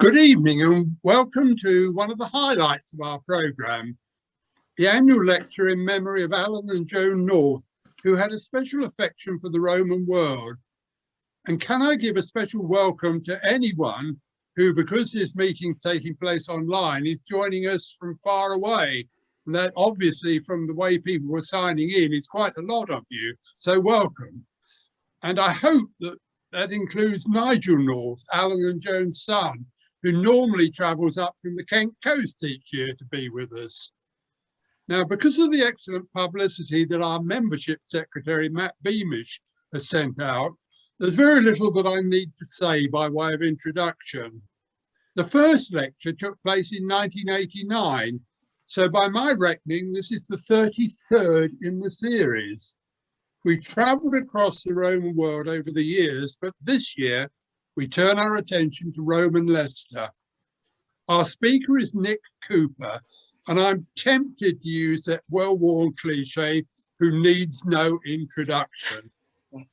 Good evening and welcome to one of the highlights of our programme, the annual lecture in memory of Alan and Joan North, who had a special affection for the Roman world. And can I give a special welcome to anyone who, because this meeting's taking place online, is joining us from far away. And that obviously from the way people were signing in is quite a lot of you, so welcome. And I hope that includes Nigel North, Alan and Joan's son, who normally travels up from the Kent coast each year to be with us. Now, because of the excellent publicity that our membership secretary, Matt Beamish, has sent out, there's very little that I need to say by way of introduction. The first lecture took place in 1989, so by my reckoning, this is the 33rd in the series. We travelled across the Roman world over the years, but this year, we turn our attention to Roman Leicester. Our speaker is Nick Cooper, and I'm tempted to use that well-worn cliche, who needs no introduction,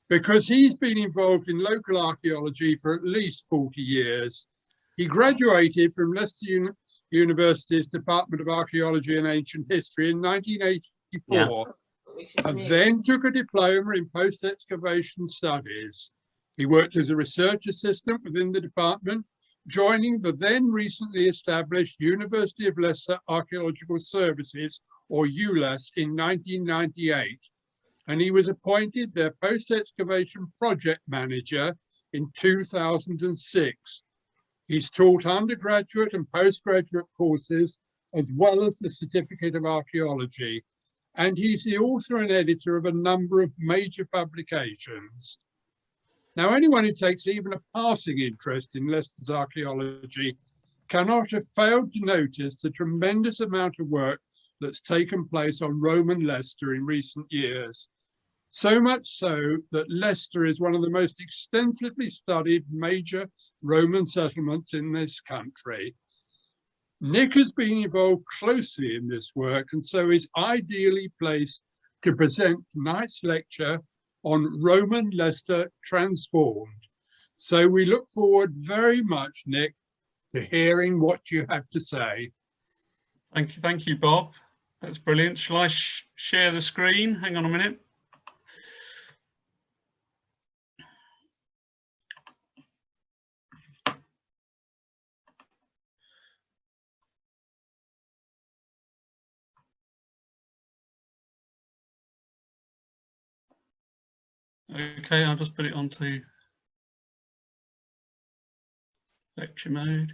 because he's been involved in local archaeology for at least 40 years. He graduated from Leicester University's Department of Archaeology and Ancient History in 1984, and then took a diploma in post-excavation studies. He worked as a research assistant within the department, joining the then recently established University of Leicester Archaeological Services, or ULAS, in 1998. And he was appointed their post-excavation project manager in 2006. He's taught undergraduate and postgraduate courses, as well as the Certificate of Archaeology. And he's the author and editor of a number of major publications. Now, anyone who takes even a passing interest in Leicester's archaeology cannot have failed to notice the tremendous amount of work that's taken place on Roman Leicester in recent years. So much so that Leicester is one of the most extensively studied major Roman settlements in this country. Nick has been involved closely in this work and so is ideally placed to present tonight's lecture on Roman Leicester Transformed. So we look forward very much, Nick, to hearing what you have to say. Thank you, Bob. That's brilliant. Shall I share the screen? Hang on a minute. Okay, I'll just put it onto lecture mode.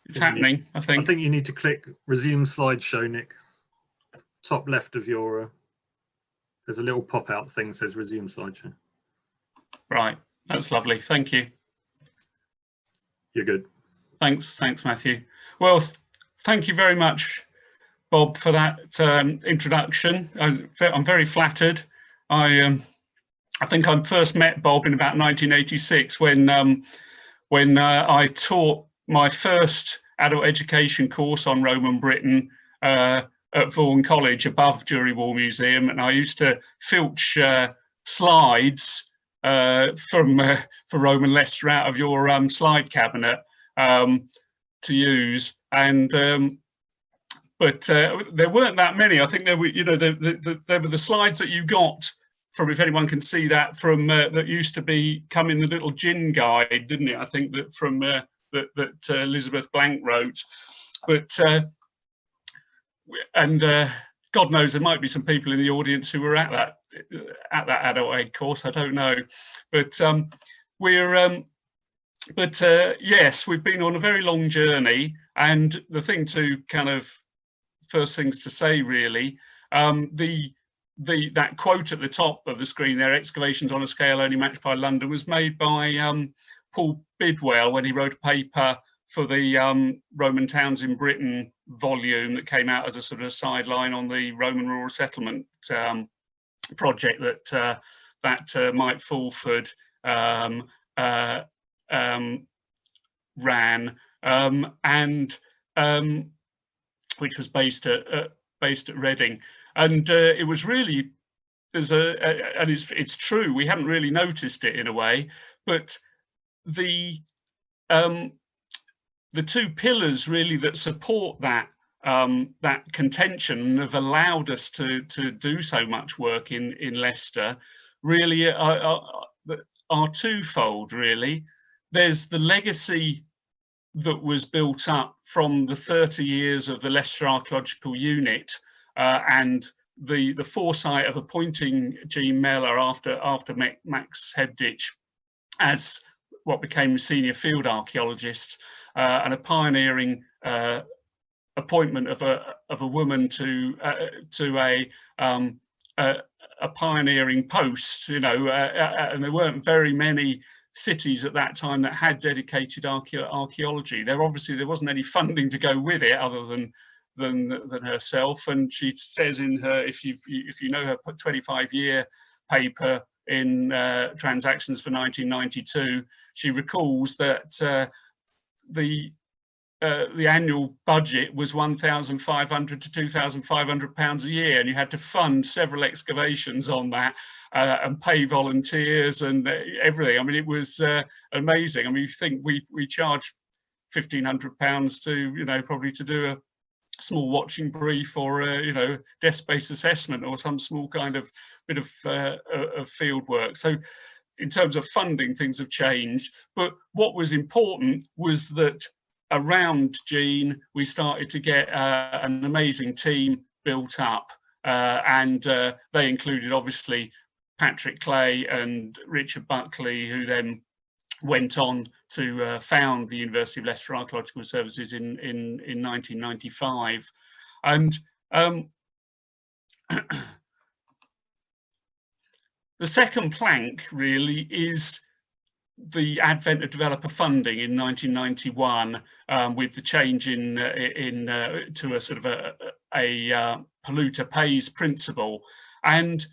It's happening, I think. I think you need to click resume slideshow, Nick. Top left of your, there's a little pop-out thing that says resume slideshow. Right. That's lovely. Thank you. You're good. Thanks, Matthew. Well, thank you very much, Bob, for that introduction. I'm very flattered. I think I first met Bob in about 1986 when I taught my first adult education course on Roman Britain at Vaughan College above Jury War Museum, and I used to filch slides for Roman Leicester out of your slide cabinet to use, and but there weren't that many. I think there were, you know, there were the slides that you got from, if anyone can see that, from that used to be come in the little gin guide, didn't it? I think that from that Elizabeth Blank wrote, but God knows there might be some people in the audience who were at that adult ed course. I don't know, but yes, we've been on a very long journey, and the thing to kind of first things to say really, that quote at the top of the screen there, excavations on a scale only matched by London, was made by Paul Bidwell when he wrote a paper for the Roman Towns in Britain volume that came out as a sort of sideline on the Roman rural settlement project that Mike Fulford ran, and which was based at Reading, and it was really, and it's true, we hadn't really noticed it in a way, but the two pillars really that support that contention have allowed us to do so much work in Leicester really are twofold, really. There's the legacy that was built up from the 30 years of the Leicester Archaeological Unit, and the foresight of appointing Jean Mellor after Max Hebditch as what became senior field archaeologist, and a pioneering appointment of a woman to a pioneering post, you know, and there weren't very many cities at that time that had dedicated archaeology. There wasn't any funding to go with it other than herself. And she says in her, if you know her 25-year paper in Transactions for 1992, she recalls that the annual budget was £1,500 to £2,500 a year, and you had to fund several excavations on that and pay volunteers and everything. I mean, it was amazing. I mean, you think we charge £1,500 to, you know, probably to do a small watching brief or you know, desk-based assessment or some small kind of bit of field work. So in terms of funding, things have changed. But what was important was that around Jean, we started to get an amazing team built up, and they included obviously Patrick Clay and Richard Buckley, who then went on to found the University of Leicester Archaeological Services in 1995. And the second plank really is the advent of developer funding in 1991, with the change to a sort of a polluter pays principle, and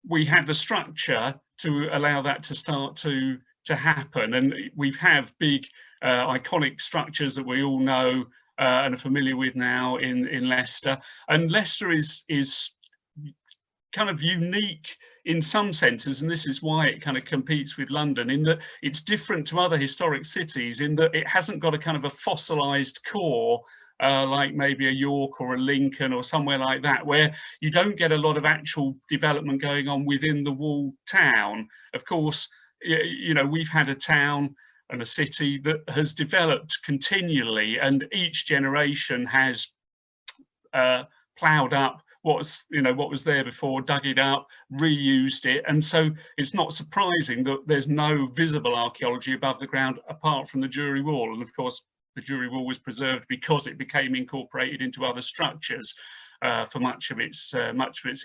we had the structure to allow that to start to happen. And we have big iconic structures that we all know and are familiar with now in Leicester. And Leicester is kind of unique in some senses, and this is why it kind of competes with London, in that it's different to other historic cities in that it hasn't got a kind of a fossilized core like maybe a York or a Lincoln or somewhere like that, where you don't get a lot of actual development going on within the walled town. Of course, you know, we've had a town and a city that has developed continually, and each generation has ploughed up what was there before, dug it up, reused it, and so it's not surprising that there's no visible archaeology above the ground apart from the jury wall. And of course, the jury wall was preserved because it became incorporated into other structures for much of its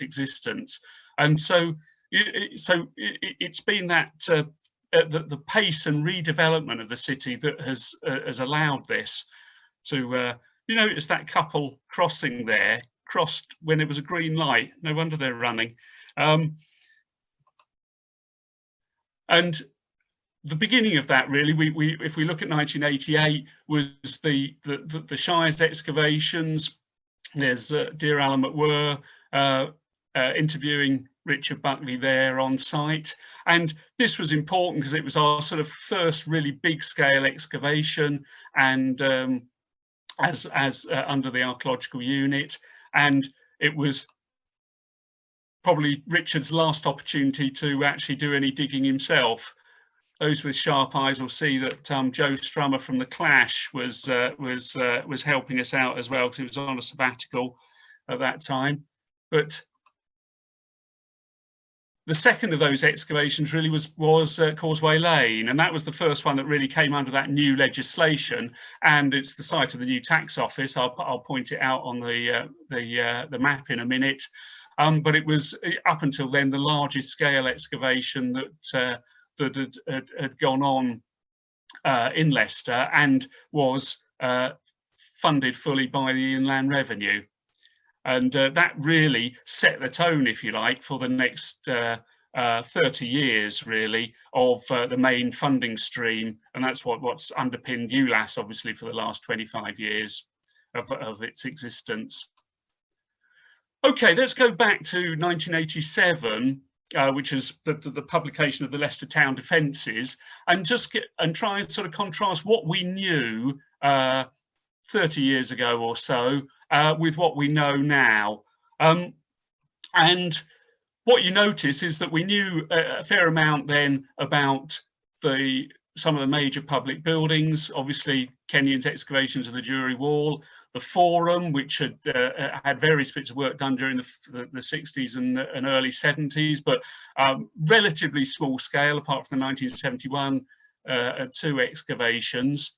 existence. And so it's been that the pace and redevelopment of the city that has allowed this to. You notice that couple crossing there crossed when it was a green light. No wonder they're running. And the beginning of that, really, if we look at 1988, was the Shire's excavations. There's Dear Alan McWhirr interviewing Richard Buckley there on site, and this was important because it was our sort of first really big scale excavation, and as under the archaeological unit, and it was probably Richard's last opportunity to actually do any digging himself. Those with sharp eyes will see that Joe Strummer from The Clash was helping us out as well, because he was on a sabbatical at that time. But the second of those excavations really was Causeway Lane, and that was the first one that really came under that new legislation, and it's the site of the new tax office. I'll point it out on the map in a minute, but it was up until then the largest scale excavation that had gone on in Leicester, and was funded fully by the Inland Revenue. And that really set the tone, if you like, for the next 30 years, really, of the main funding stream. And that's what's underpinned ULAS, obviously, for the last 25 years. of its existence. Okay, let's go back to 1987, which is the publication of the Leicester Town Defences, and try and sort of contrast what we knew 30 years ago or so with what we know now. And what you notice is that we knew a fair amount then about some of the major public buildings, obviously Kenyon's excavations of the Jury Wall, the Forum, which had had various bits of work done during the 60s and early 70s, but relatively small scale, apart from the 1971 two excavations,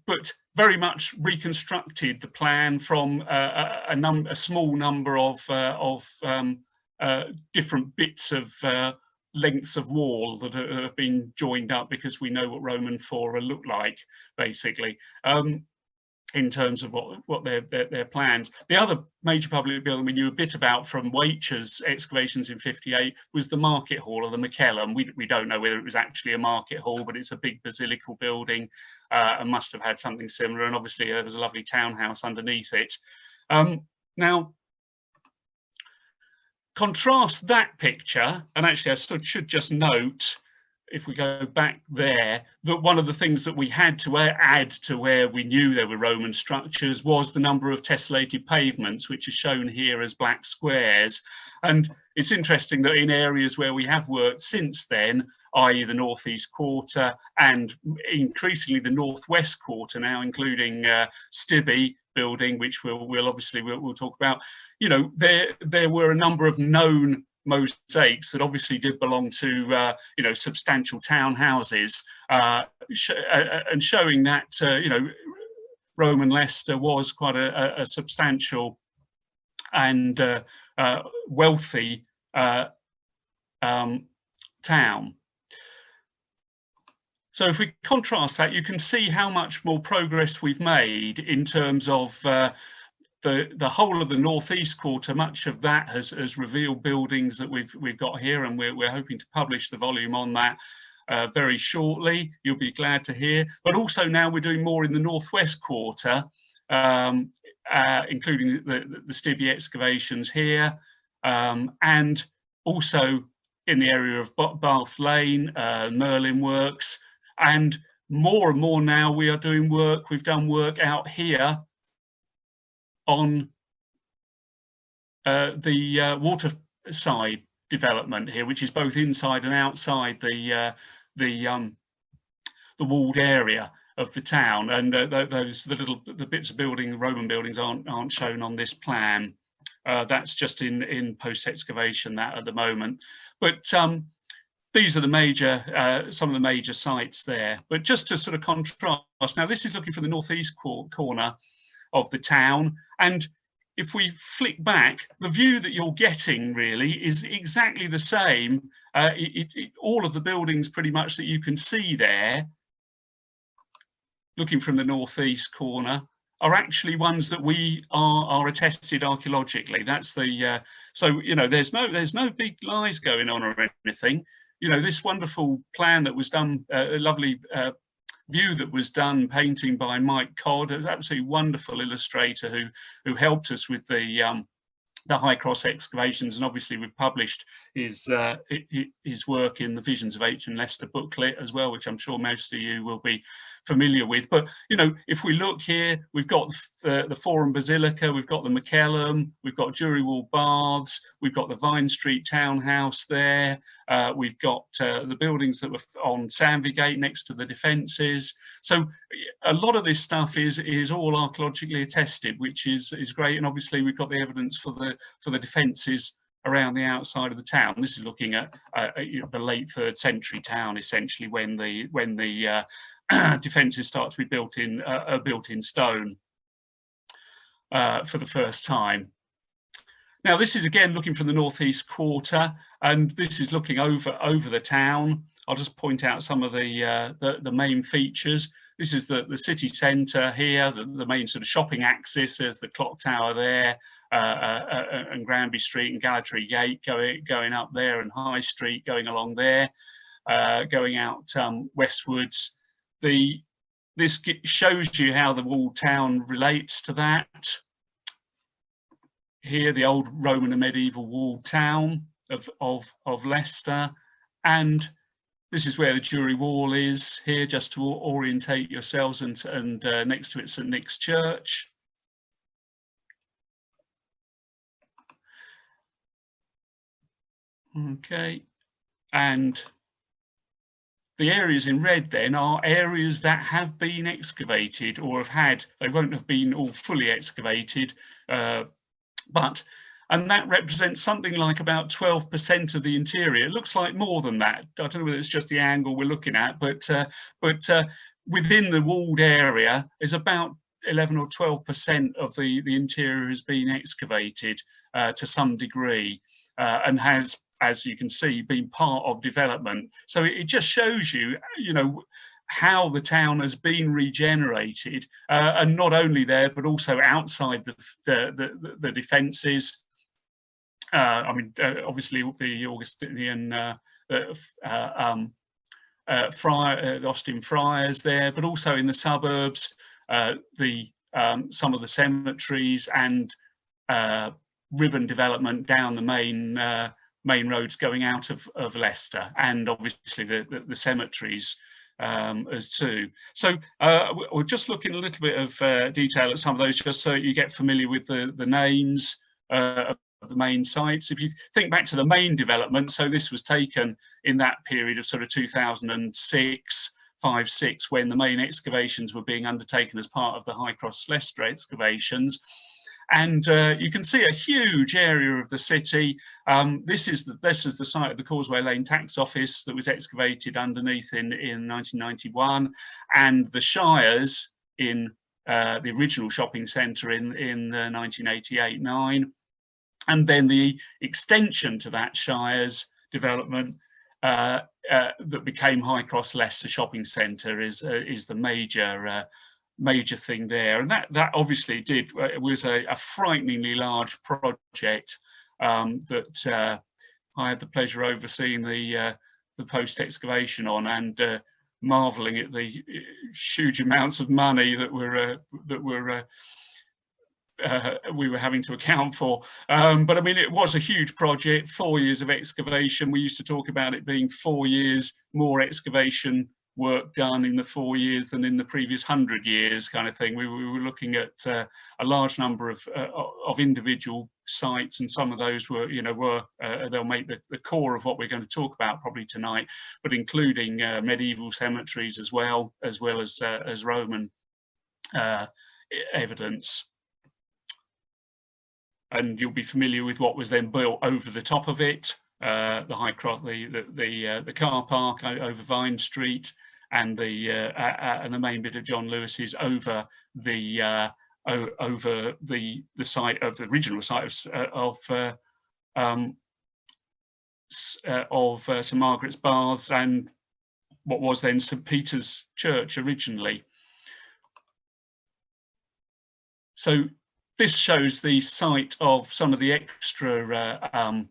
but very much reconstructed the plan from a small number of different bits of lengths of wall that have been joined up, because we know what Roman Fora looked like, basically, in terms of what their plans. The other major public building we knew a bit about from Waiture's excavations in '58 was the Market Hall, or the McKellum. We don't know whether it was actually a market hall, but it's a big basilical building and must have had something similar. And obviously there was a lovely townhouse underneath it. Now, contrast that picture, and actually I should just note, if we go back there, that one of the things that we had to add to where we knew there were Roman structures was the number of tessellated pavements, which is shown here as black squares. And it's interesting that in areas where we have worked since then, i.e. the northeast quarter and increasingly the northwest quarter now, including Stibbe building, which we'll obviously talk about, you know, there were a number of known mosaics that obviously did belong to you know, substantial townhouses, and showing that you know, Roman Leicester was quite a substantial and wealthy town. So if we contrast that, you can see how much more progress we've made in terms of the whole of the northeast quarter. Much of that has revealed buildings that we've got here, and we're hoping to publish the volume on that very shortly. You'll be glad to hear. But also now we're doing more in the northwest quarter, including the Stibbe excavations here, and also in the area of Bath Lane, Merlin Works, and more now we are doing work. We've done work out here on the waterside development here, which is both inside and outside the walled area of the town. And the bits of building, Roman buildings, aren't shown on this plan. That's just in post excavation that at the moment. But these are the major, some of the major sites there. But just to sort of contrast, now this is looking for the northeast corner of the town, and if we flick back, the view that you're getting really is exactly the same. All of the buildings pretty much that you can see there, looking from the northeast corner, are actually ones that we are attested archaeologically. That's the so you know, there's no big lies going on or anything. You know, this wonderful plan that was done, a lovely view that was done, painting by Mike Codd, an absolutely wonderful illustrator who helped us with the High Cross excavations, and obviously we've published his work in the Visions of Ancient Leicester booklet as well, which I'm sure most of you will be familiar with. But you know, if we look here, we've got the Forum Basilica, we've got the McKellum, we've got Jury Wall Baths, we've got the Vine Street townhouse there, we've got the buildings that were on Sandvigate next to the defences. So a lot of this stuff is all archaeologically attested, which is great. And obviously we've got the evidence for the defences around the outside of the town. This is looking at you know, the late 3rd century town, essentially, when the defences start to be built in stone for the first time. Now this is again looking from the northeast quarter, and this is looking over the town. I'll just point out some of the main features. This is the city centre here, the main sort of shopping axis. There's the clock tower there, and Granby Street and Gallatry Gate going up there, and High Street going along there, going out westwards. The this shows you how the walled town relates to that. Here, the old Roman and medieval walled town of Leicester, and this is where the jury wall is here, just to orientate yourselves, and next to it, St Nick's Church. Okay, and the areas in red then are areas that have been excavated or have had, they won't have been all fully excavated, and that represents something like about 12% of the interior. It looks like more than that. I don't know whether it's just the angle we're looking at, but within the walled area is about 11 or 12% of the interior has been excavated to some degree, and has, as you can see, been part of development. So it just shows you, how the town has been regenerated, and not only there, but also outside the defences. Obviously the Augustinian the Austin Friars there, but also in the suburbs, some of the cemeteries and ribbon development down the main roads going out of Leicester, and obviously the cemeteries as too. So we're just looking a little bit of detail at some of those, just so you get familiar with the names of the main sites. If you think back to the main development, so this was taken in that period of sort of 2006, 5-6, when the main excavations were being undertaken as part of the High Cross Leicester excavations. And you can see a huge area of the city. This is the site of the Causeway Lane Tax Office that was excavated underneath in 1991, and the Shires in the original shopping centre in 1988-9, and then the extension to that Shires development that became High Cross Leicester Shopping Centre is the major thing there. And that obviously was a frighteningly large project that I had the pleasure of overseeing the post excavation on, and marveling at the huge amounts of money that we were having to account for. But I mean, it was a huge project, 4 years of excavation. We used to talk about it being 4 years more excavation work done in the 4 years than in the previous 100 years, kind of thing. We were looking at a large number of individual sites, and some of those were they'll make the core of what we're going to talk about probably tonight, but including medieval cemeteries as well as Roman evidence. And you'll be familiar with what was then built over the top of it, the High Cross, the car park over Vine Street, and the main bit of John Lewis's over the site of the original site of St Margaret's Baths, and what was then St Peter's Church originally. So this shows the site of some of the extra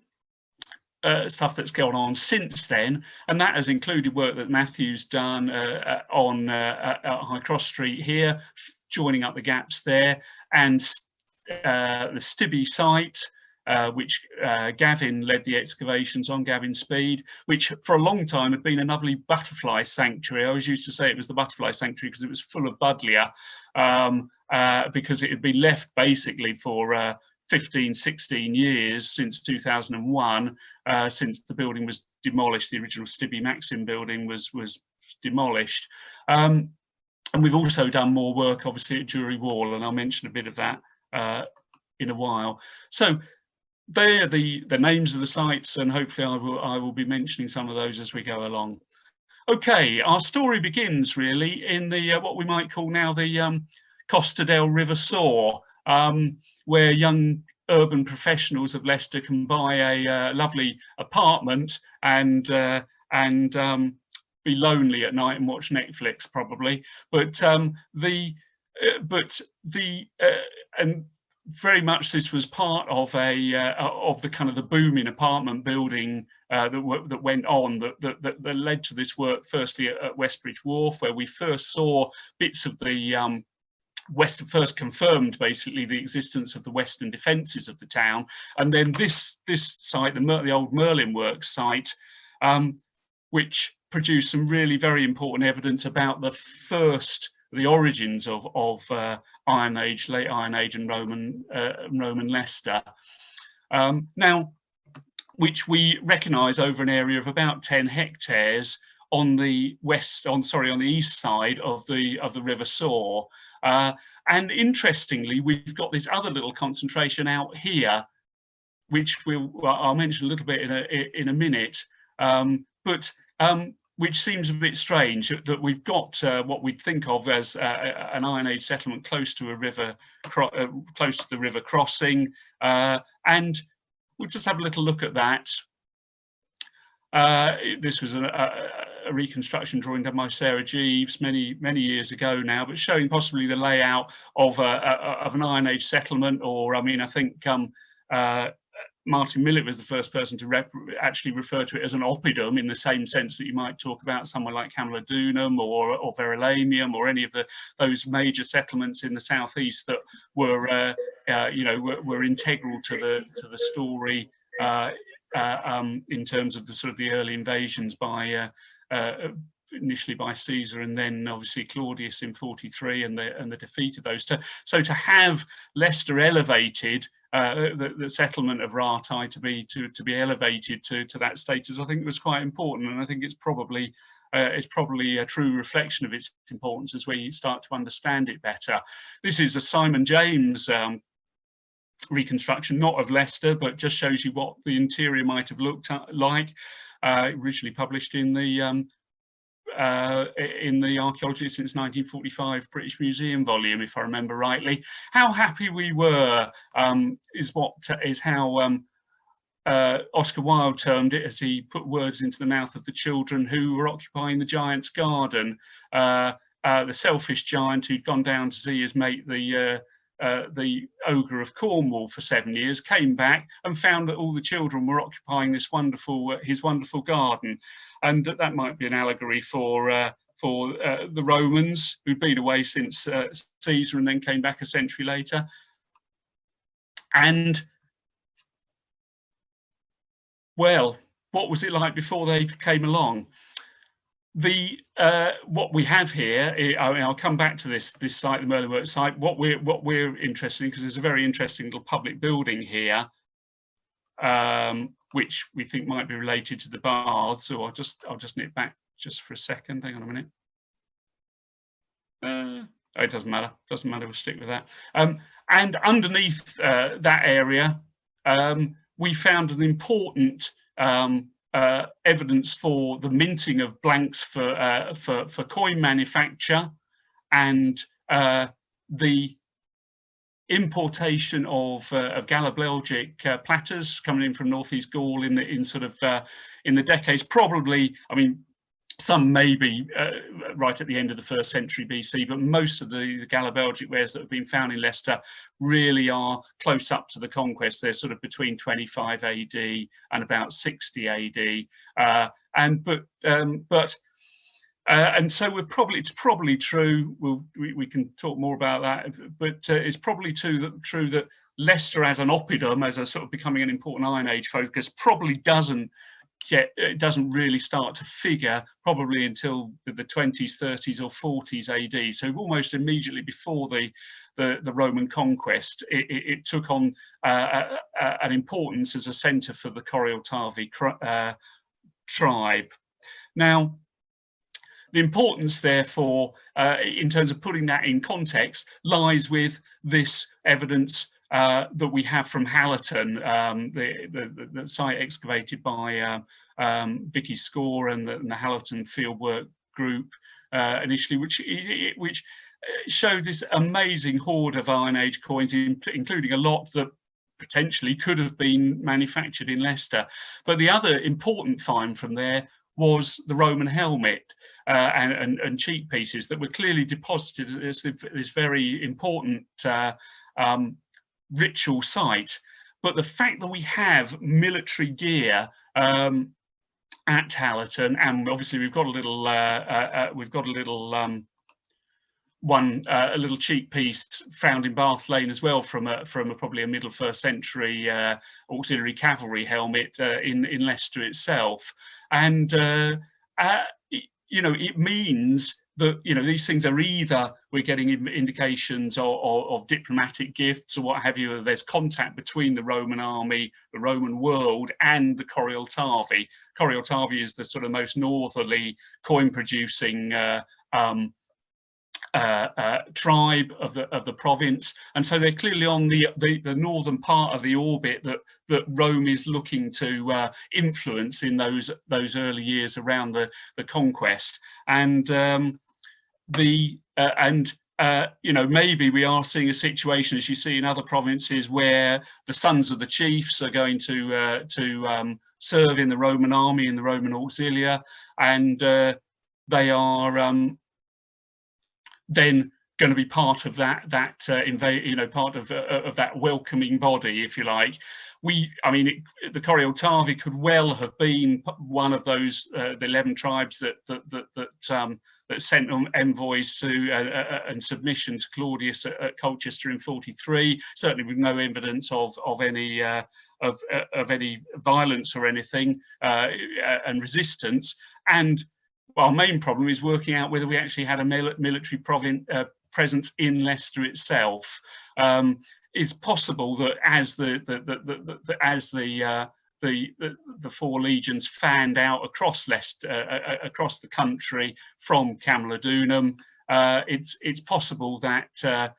stuff that's gone on since then, and that has included work that Matthew's done on High Cross Street here, joining up the gaps there, and the Stibbe site, which Gavin led the excavations on, Gavin Speed, which for a long time had been a lovely butterfly sanctuary. I always used to say it was the butterfly sanctuary because it was full of buddleia, because it had been left basically for 15-16 years since 2001, since the building was demolished. The original Stibbe Maxim building was demolished, and we've also done more work obviously at Jury Wall, and I'll mention a bit of that in a while. So they're the names of the sites, and hopefully I will be mentioning some of those as we go along. Okay, our story begins really in the what we might call now the Costa del River Soar, where young urban professionals of Leicester can buy a lovely apartment and be lonely at night and watch Netflix probably. But very much this was part of of the kind of the booming apartment building that went on, that led to this work, firstly at Westbridge Wharf, where we first saw bits of the first confirmed basically the existence of the western defences of the town, and then this site, the old Merlin Works site, which produced some really very important evidence about the origins of Iron Age, late Iron Age, and Roman Leicester. Now, which we recognise over an area of about 10 hectares on the east side of the River Soar. And interestingly, we've got this other little concentration out here, which I'll mention a little bit in a minute, which seems a bit strange, that we've got what we'd think of as an Iron Age settlement close to a river, close to the river crossing, and we'll just have a little look at that. This was a reconstruction drawing done by Sarah Jeeves many years ago now, but showing possibly the layout of an Iron Age settlement, or I mean, I think Martin Millett was the first person to actually refer to it as an oppidum, in the same sense that you might talk about somewhere like Camulodunum or Verulamium, or any of those major settlements in the southeast that were were integral to the story in terms of the sort of the early invasions by initially by Caesar, and then obviously Claudius in 43, and the defeat of those. So to have Leicester elevated, the settlement of Ratae to be elevated to that status, I think was quite important, and I think it's probably a true reflection of its importance as we start to understand it better. This is a Simon James reconstruction, not of Leicester, but just shows you what the interior might have looked like. Originally published in the Archaeology since 1945 British Museum volume, if I remember rightly. How happy we were is how Oscar Wilde termed it, as he put words into the mouth of the children who were occupying the giant's garden. The selfish giant who'd gone down to see his mate, the ogre of Cornwall, for 7 years, came back and found that all the children were occupying his wonderful garden, and that might be an allegory for the Romans, who'd been away since Caesar and then came back a century later. And well, what was it like before they came along? What we have here, I'll come back to this site, the Merlin Works site. What we're interested in, because there's a very interesting little public building here, which we think might be related to the baths. So I'll just nip back just for a second. Hang on a minute. It doesn't matter. Doesn't matter. We'll stick with that. And underneath that area, we found an important evidence for the minting of blanks for coin manufacture, and the importation of Gallobelgic platters coming in from northeast Gaul in the decades, probably, I mean, some maybe right at the end of the 1st century BC, but most of the Gallobelgic wares that have been found in Leicester really are close up to the conquest. They're sort of between 25 AD and about 60 AD, and so it's probably true. We can talk more about that, but it's probably true that Leicester as an oppidum, as a sort of becoming an important Iron Age focus, probably doesn't really start to figure probably until the 20s, 30s or 40s AD. So almost immediately before the Roman conquest, it took on an importance as a centre for the Corieltavorum tribe. Now, the importance, therefore, in terms of putting that in context, lies with this evidence that we have from Hallerton, the site excavated by Vicky Score and the Hallerton Fieldwork Group initially, which showed this amazing hoard of Iron Age coins, including a lot that potentially could have been manufactured in Leicester. But the other important find from there was the Roman helmet and cheek pieces that were clearly deposited as this very important ritual site. But the fact that we have military gear at Hallerton, and obviously we've got a little a little cheap piece found in Bath Lane as well from probably a middle first century auxiliary cavalry helmet in Leicester itself, and you know, it means that, you know, these things are either we're getting indications of diplomatic gifts or what have you. There's contact between the Roman army, the Roman world, and the Corieltavorum. Corieltavorum is the sort of most northerly coin-producing tribe of the province, and so they're clearly on the northern part of the orbit that Rome is looking to influence in those early years around the conquest. And you know, maybe we are seeing a situation, as you see in other provinces, where the sons of the chiefs are going to serve in the Roman army, in the Roman auxilia, and they are then going to be part of that you know, part of that welcoming body, if you like. I mean, the Corieltavorum could well have been one of those the 11 tribes that sent envoys to and submission to Claudius at Colchester in 43. Certainly, with no evidence of any any violence or anything and resistance. And our main problem is working out whether we actually had a military presence in Leicester itself. It's possible that as the four legions fanned out across Leicester, across the country from Camalodunum, it's possible that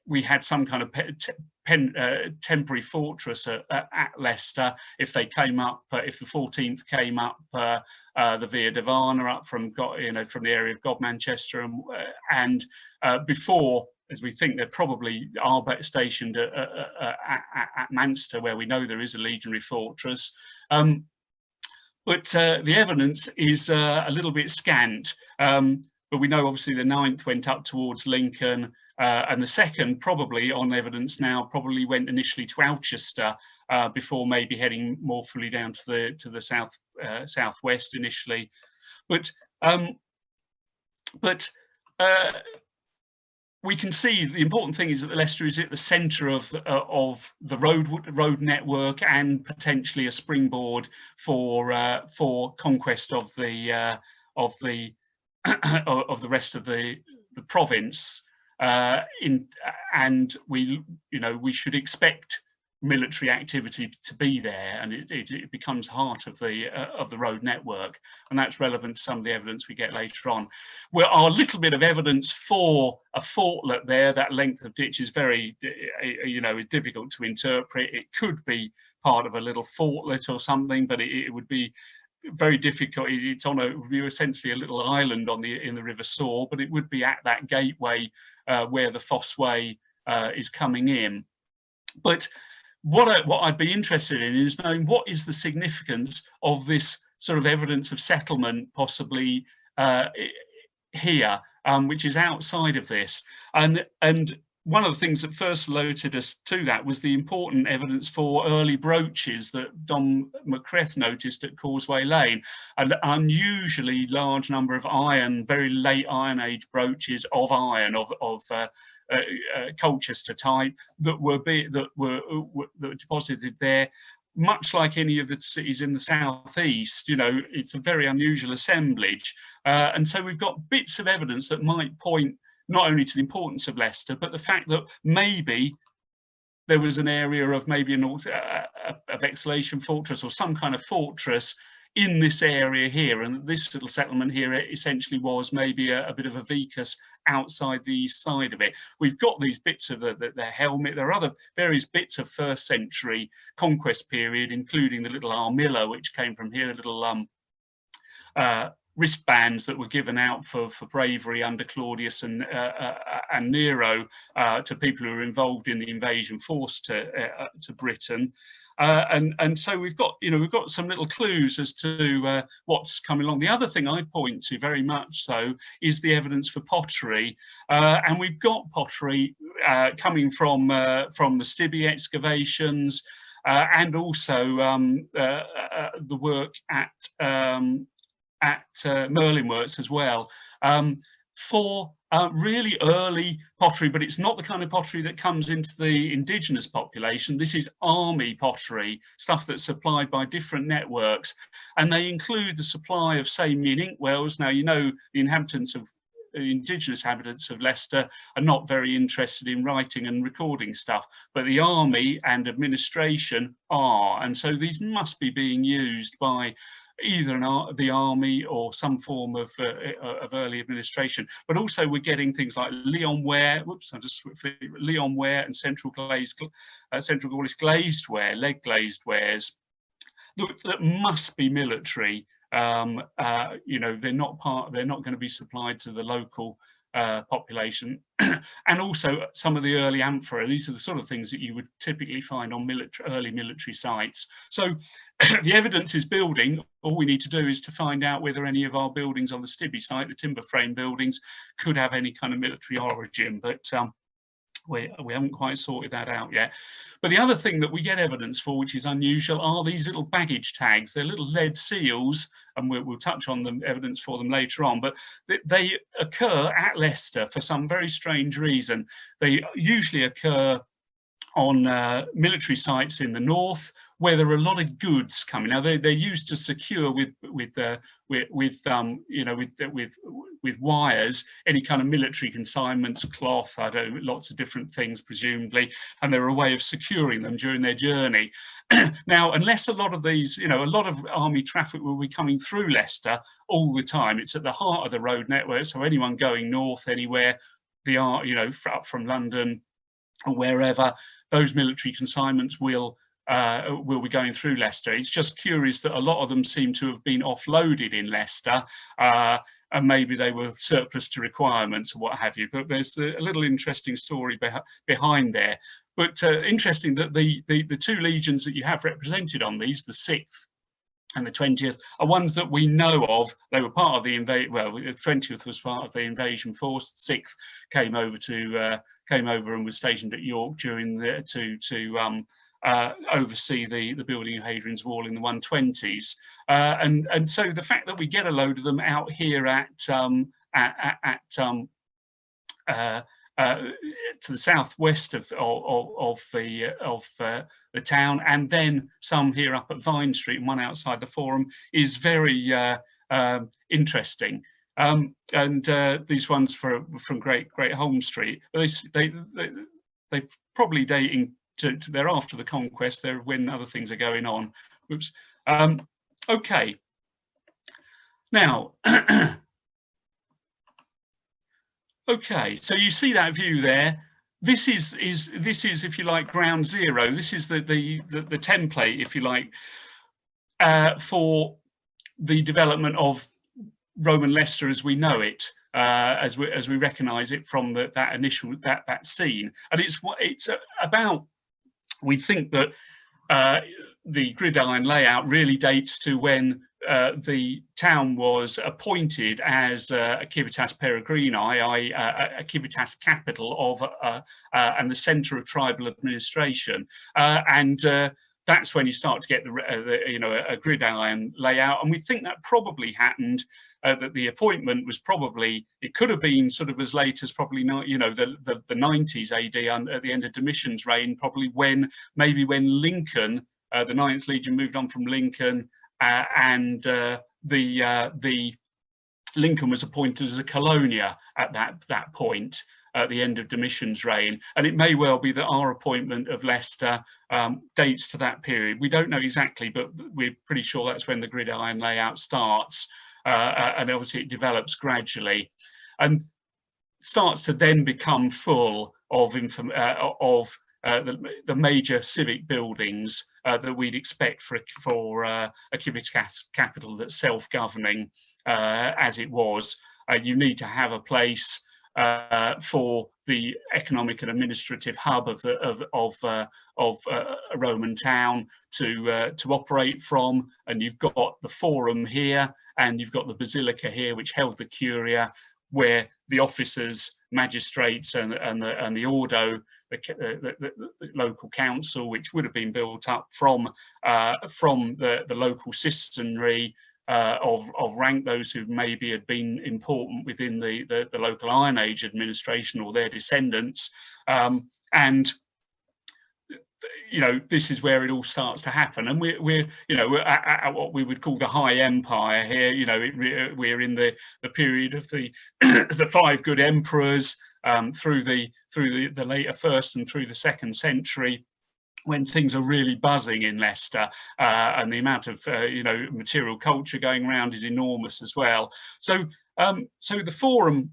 we had some kind of temporary fortress at Leicester. If they came up, if the 14th came up the Via Divana up from from the area of Godmanchester, and before, as we think, they probably are stationed at Manchester, where we know there is a legionary fortress. But the evidence is a little bit scant. But we know obviously the 9th went up towards Lincoln, and the 2nd, probably on evidence now, probably went initially to Alchester before maybe heading more fully down to the southwest initially. But we can see the important thing is that Leicester is at the centre of the road network, and potentially a springboard for conquest of the rest of the province. And we should expect military activity to be there, and it becomes heart of the road network, and that's relevant to some of the evidence we get later on. Well, our little bit of evidence for a fortlet there, that length of ditch, is very, is difficult to interpret. It could be part of a little fortlet or something, but it would be very difficult. It's on essentially a little island in the River Soar, but it would be at that gateway where the Fosse Way is coming in. But what I'd be interested in is knowing what is the significance of this sort of evidence of settlement, possibly here, which is outside of this. And one of the things that first alerted us to that was the important evidence for early brooches that Dom McCreth noticed at Causeway Lane, an unusually large number of very late Iron Age brooches of iron, of Colchester type, that were deposited there. Much like any of the cities in the southeast, it's a very unusual assemblage, and so we've got bits of evidence that might point not only to the importance of Leicester, but the fact that maybe there was an area of maybe of exhalation fortress or some kind of fortress in this area here, and this little settlement here essentially was maybe a bit of a vicus outside the east side of it. We've got these bits of the helmet. There are other various bits of 1st century conquest period, including the little armilla, which came from here, the little wristbands that were given out for bravery under Claudius and Nero to people who were involved in the invasion force to Britain. And so we've got some little clues as to what's coming along. The other thing I point to very much so is the evidence for pottery, and we've got pottery coming from the Stibbe excavations, and also the work at Merlin Works as well, for really early pottery, but it's not the kind of pottery that comes into the indigenous population. This is army pottery, stuff that's supplied by different networks, and they include the supply of Samian inkwells. Now, you know, the indigenous inhabitants of Leicester are not very interested in writing and recording stuff, but the army and administration are, and so these must be being used by either the army or some form of early administration. But also we're getting things like Leon ware, Leon ware and Central Gaulish glazed ware, lead glazed wares that must be military. You know, they're not going to be supplied to the local population. And also some of the early amphora. These are the sort of things that you would typically find on early military sites. So the evidence is building. All we need to do is to find out whether any of our buildings on the Stibbe site, the timber frame buildings, could have any kind of military origin, but we haven't quite sorted that out yet. But the other thing that we get evidence for, which is unusual, are these little baggage tags. They're little lead seals, and we'll touch on the evidence for them later on, but they occur at Leicester for some very strange reason. They usually occur on military sites in the north, where there are a lot of goods coming. Now they're used to secure with wires any kind of military consignments, cloth, I don't know, lots of different things presumably, and they're a way of securing them during their journey. Now, unless a lot of these, a lot of army traffic will be coming through Leicester all the time. It's at the heart of the road network, so anyone going north anywhere, up from London or wherever, those military consignments will be going through Leicester. It's just curious that a lot of them seem to have been offloaded in Leicester, and maybe they were surplus to requirements or what have you. But there's a little interesting story behind there. But interesting that the two legions that you have represented on these, the 6th and the 20th, are ones that we know of. They were part of the invasion. Well, the 20th was part of the invasion force. The 6th came over and was stationed at York during to oversee the building of Hadrian's Wall in the 120s, and so the fact that we get a load of them out here to the southwest of the town, and then some here up at Vine Street and one outside the Forum, is very interesting. And these ones from Great Holm Street, they probably dating to they're after the conquest. They're when other things are going on. Oops. Okay. Now, okay. So you see that view there. This is, if you like, ground zero. This is the template, if you like, for the development of Roman Leicester as we know it, as we recognise it from that initial scene. And it's about. We think that the gridiron layout really dates to when the town was appointed as a civitas peregrinae, i.e. a civitas capital of and the centre of tribal administration, and that's when you start to get a gridiron layout. And we think that probably happened. That the appointment was probably, it could have been sort of as late as probably not, the 90s AD, at the end of Domitian's reign, probably maybe when Lincoln, the 9th Legion moved on from Lincoln, and the Lincoln was appointed as a colonia at that point at the end of Domitian's reign, and it may well be that our appointment of Leicester dates to that period. We don't know exactly, but we're pretty sure that's when the gridiron layout starts. And obviously it develops gradually and starts to then become full of the major civic buildings that we'd expect for a civitas capital that's self-governing as it was. You need to have a place for the economic and administrative hub of a Roman town to operate from. And you've got the Forum here, and you've got the Basilica here, which held the Curia, where the officers, magistrates, and the Ordo, the local council, which would have been built up from the local citizenry of rank, those who maybe had been important within the local Iron Age administration or their descendants, and this is where it all starts to happen. And we're at what we would call the High Empire here. We're in the period of the the 5 good emperors, through the later 1st and through the 2nd century, when things are really buzzing in Leicester, and the amount of material culture going around is enormous as well. So the Forum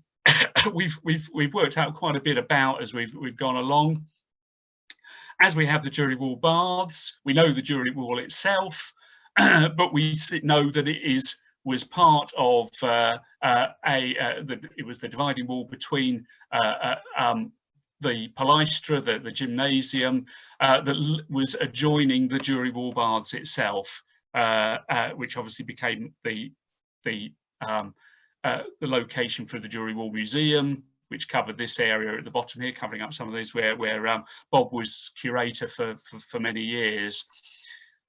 we've worked out quite a bit about as we've gone along. As we have the Jury Wall baths, we know the Jury Wall itself, but we know that it was part of it was the dividing wall between the Palaestra, the gymnasium, that was adjoining the Jury Wall baths itself, which obviously became the location for the Jury Wall Museum, which covered this area at the bottom here, covering up some of these where Bob was curator for many years.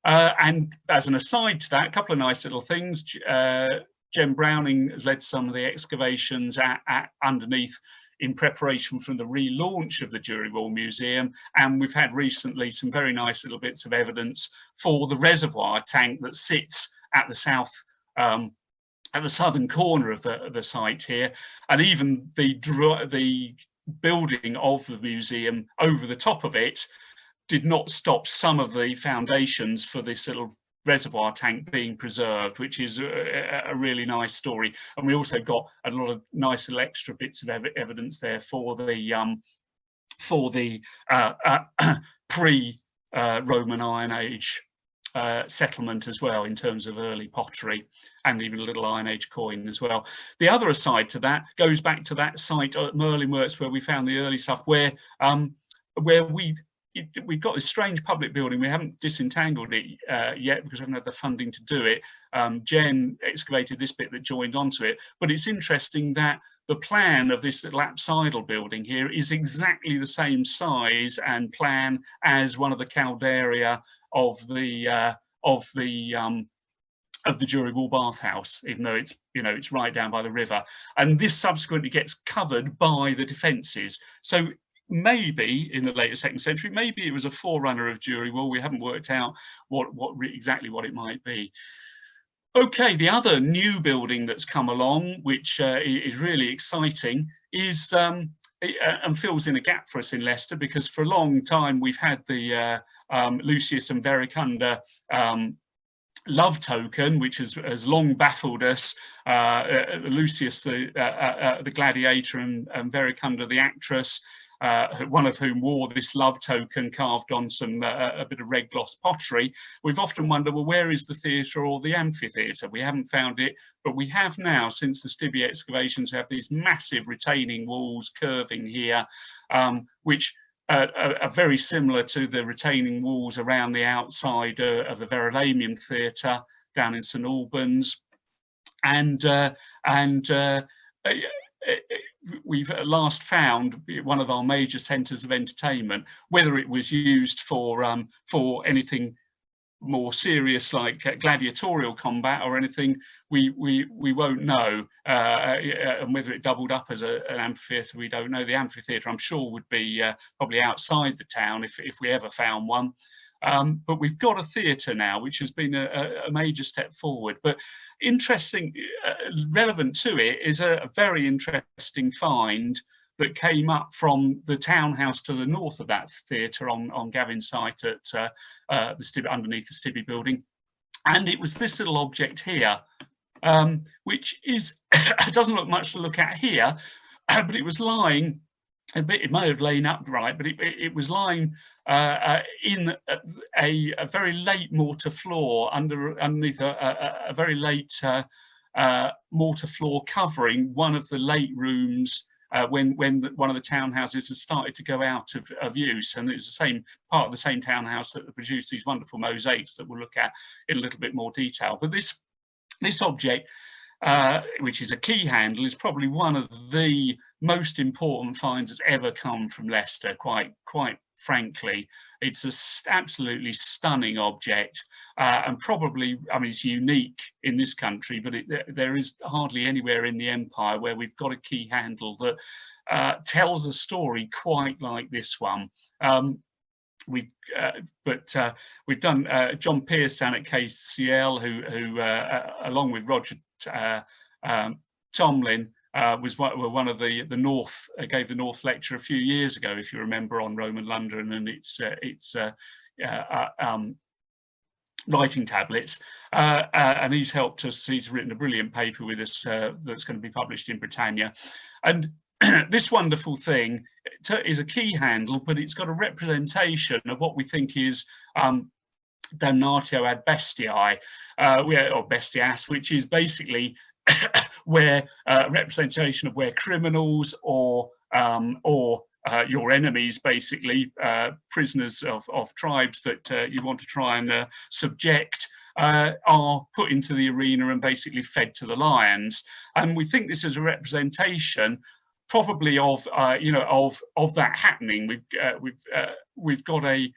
And as an aside to that, a couple of nice little things. Jem Browning has led some of the excavations underneath in preparation for the relaunch of the Jury Wall Museum, and we've had recently some very nice little bits of evidence for the reservoir tank that sits at the southern corner of the site here, and even the building of the museum over the top of it did not stop some of the foundations for this little reservoir tank being preserved, which is a really nice story. And we also got a lot of nice little extra bits of evidence there for the pre-Roman Iron Age settlement as well, in terms of early pottery and even a little Iron Age coin as well. The other aside to that goes back to that site at Merlin Works where we found the early stuff, where we've got this strange public building. We haven't disentangled it yet because we haven't had the funding to do it. Jen excavated this bit that joined onto it, but it's interesting that the plan of this little apsidal building here is exactly the same size and plan as one of the calderia of the Jury Wall bathhouse, even though it's right down by the river. And this subsequently gets covered by the defences. So maybe in the later 2nd century, maybe it was a forerunner of Jury Wall. We haven't worked out exactly what it might be. Okay, the other new building that's come along, which is really exciting, is and fills in a gap for us in Leicester, because for a long time we've had the Lucius and Verecunda love token, which has long baffled us. Lucius, the gladiator, and Verecunda, the actress, one of whom wore this love token carved on a bit of red gloss pottery. We've often wondered, well, where is the theatre or the amphitheatre? We haven't found it, but we have now, since the Stibbe excavations. We have these massive retaining walls curving here, which are very similar to the retaining walls around the outside of the Verulamium Theatre down in St Albans, and we've at last found one of our major centres of entertainment. Whether it was used for anything more serious like gladiatorial combat or anything, we won't know, and whether it doubled up as an amphitheatre, we don't know. The amphitheatre, I'm sure, would be probably outside the town if we ever found one. But we've got a theatre now, which has been a major step forward. But interesting, relevant to it is a very interesting find that came up from the townhouse to the north of that theatre on Gavin's site at the Stibbe, underneath the Stibbe building. And it was this little object here, which is doesn't look much to look at here, but it was lying a bit. It may have lain upright, but it was lying in a very late mortar floor underneath a very late mortar floor covering one of the late rooms when one of the townhouses has started to go out of use, and it's the same part of the same townhouse that produced these wonderful mosaics that we'll look at in a little bit more detail. But this object, which is a key handle, is probably one of the most important finds that's ever come from Leicester, quite frankly. It's an absolutely stunning object, and probably, I mean, it's unique in this country, but there is hardly anywhere in the empire where we've got a key handle that tells a story quite like this one. We've done John Pearce down at KCL, who along with Roger Tomlin, was one of the North, gave the North lecture a few years ago, if you remember, on Roman London and its writing tablets, and he's helped us. He's written a brilliant paper with us that's going to be published in Britannia. And this wonderful thing is a key handle, but it's got a representation of what we think is damnatio ad bestiae, or bestias, which is basically where representation of where criminals or your enemies, basically prisoners of tribes that you want to try and subject, are put into the arena and basically fed to the lions. And we think this is a representation probably of of that happening. We've got a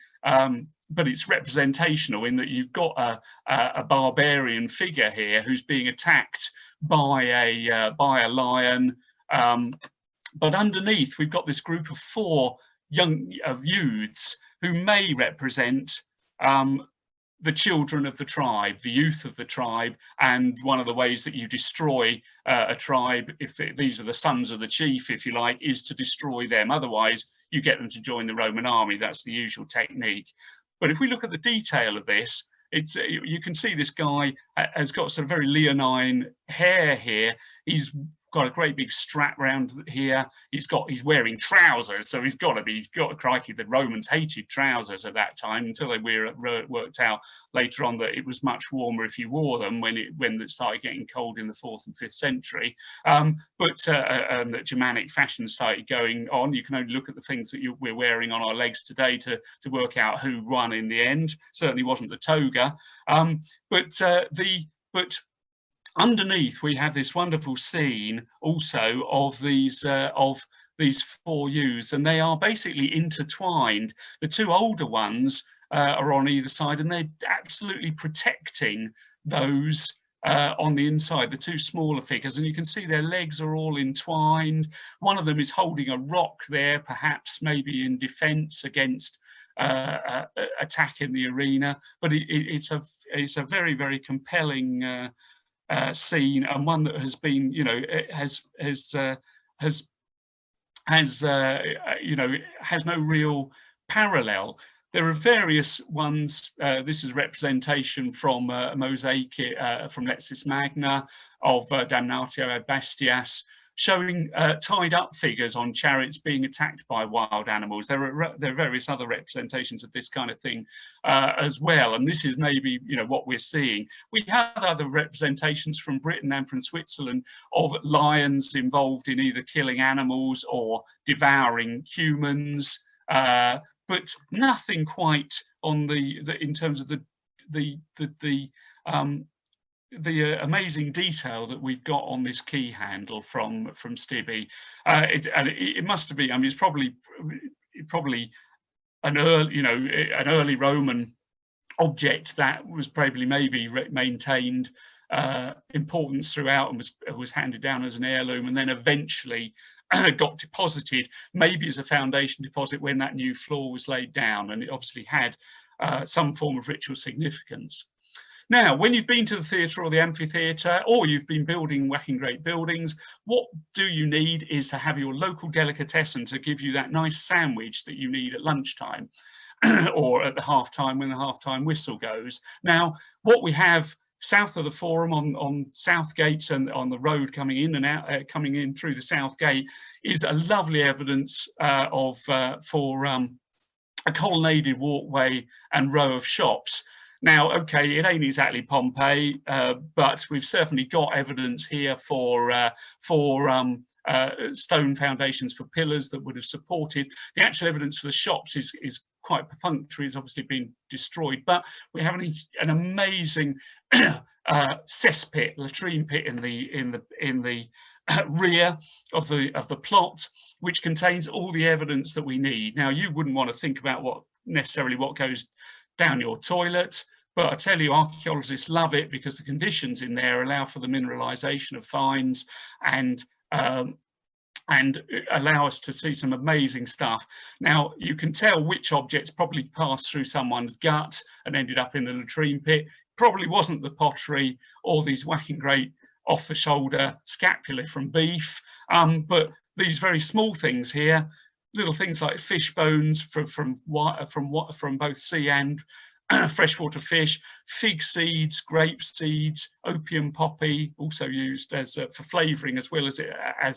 but it's representational in that you've got a barbarian figure here who's being attacked by a lion, but underneath we've got this group of four youths who may represent the children of the tribe, the youth of the tribe. And one of the ways that you destroy a tribe, if these are the sons of the chief, if you like, is to destroy them. Otherwise you get them to join the Roman army. That's the usual technique. But if we look at the detail of this, you can see this guy has got some very leonine hair here. He's got a great big strap round here. He's wearing trousers, so he's got crikey, the Romans hated trousers at that time, until they worked out later on that it was much warmer if you wore them when it started getting cold in the 4th and 5th century. And that Germanic fashion started going on. You can only look at the things that we're wearing on our legs today to work out who won in the end. Certainly wasn't the toga, but underneath we have this wonderful scene also of these four youths, and they are basically intertwined. The two older ones are on either side, and they're absolutely protecting those on the inside, the two smaller figures, and you can see their legs are all entwined. One of them is holding a rock there, perhaps maybe in defense against attack in the arena. But it's a very, very compelling scene, and one that has been, has no real parallel. There are various ones. This is representation from a mosaic from Lexis Magna of damnatio ad bestias, showing tied up figures on chariots being attacked by wild animals. There are various other representations of this kind of thing as well, and this is maybe what we're seeing. We have other representations from Britain and from Switzerland of lions involved in either killing animals or devouring humans, but nothing quite on in terms of the amazing detail that we've got on this key handle from Stibbe. It must have been, I mean, it's probably an early Roman object that was probably maybe maintained importance throughout and was handed down as an heirloom, and then eventually got deposited maybe as a foundation deposit when that new floor was laid down, and it obviously had some form of ritual significance. Now, when you've been to the theatre or the amphitheatre, or you've been whacking great buildings, what do you need is to have your local delicatessen to give you that nice sandwich that you need at lunchtime or at the half-time when the half-time whistle goes. Now, what we have south of the Forum on South Gates and on the road coming in and out, coming in through the South Gate, is a lovely evidence for a colonnaded walkway and row of shops. Now, okay, it ain't exactly Pompeii, but we've certainly got evidence here for stone foundations for pillars that would have supported. The actual evidence for the shops is quite perfunctory. It's obviously been destroyed, but we have an amazing cesspit, latrine pit in the rear of the plot, which contains all the evidence that we need. Now, you wouldn't want to think about what goes down your toilet, but I tell you, archaeologists love it because the conditions in there allow for the mineralization of finds and allow us to see some amazing stuff. Now, you can tell which objects probably passed through someone's gut and ended up in the latrine pit. Probably wasn't the pottery or these whacking great off-the-shoulder scapula from beef, but these very small things here, little things like fish bones from both sea and freshwater fish, fig seeds, grape seeds, opium poppy, also used as for flavouring as well as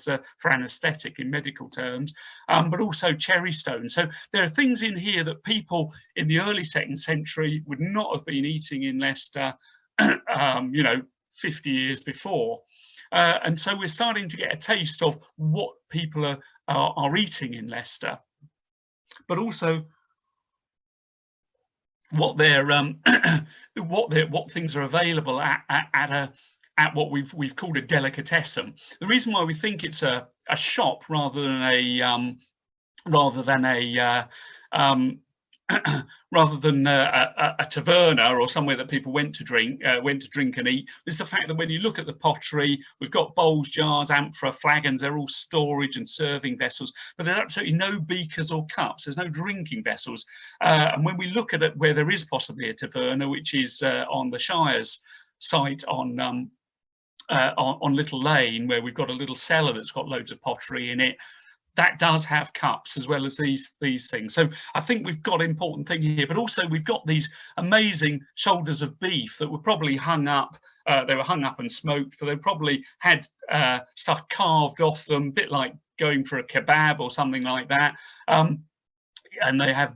for anaesthetic in medical terms, but also cherry stones. So there are things in here that people in the early 2nd century would not have been eating in Leicester, 50 years before. And so we're starting to get a taste of what people are eating in Leicester, but also what things are available at what we've called a delicatessen. The reason why we think it's a shop rather than a taverna or somewhere that people went to drink and eat, is the fact that when you look at the pottery, we've got bowls, jars, amphora, flagons. They're all storage and serving vessels, but there's absolutely no beakers or cups. There's no drinking vessels. And when we look at it, where there is possibly a taverna, which is on the Shire's site on Little Lane, where we've got a little cellar that's got loads of pottery in it, that does have cups as well as these things. So I think we've got an important thing here, but also we've got these amazing shoulders of beef that were probably hung up. They were hung up and smoked, but they probably had stuff carved off them, a bit like going for a kebab or something like that. And they have,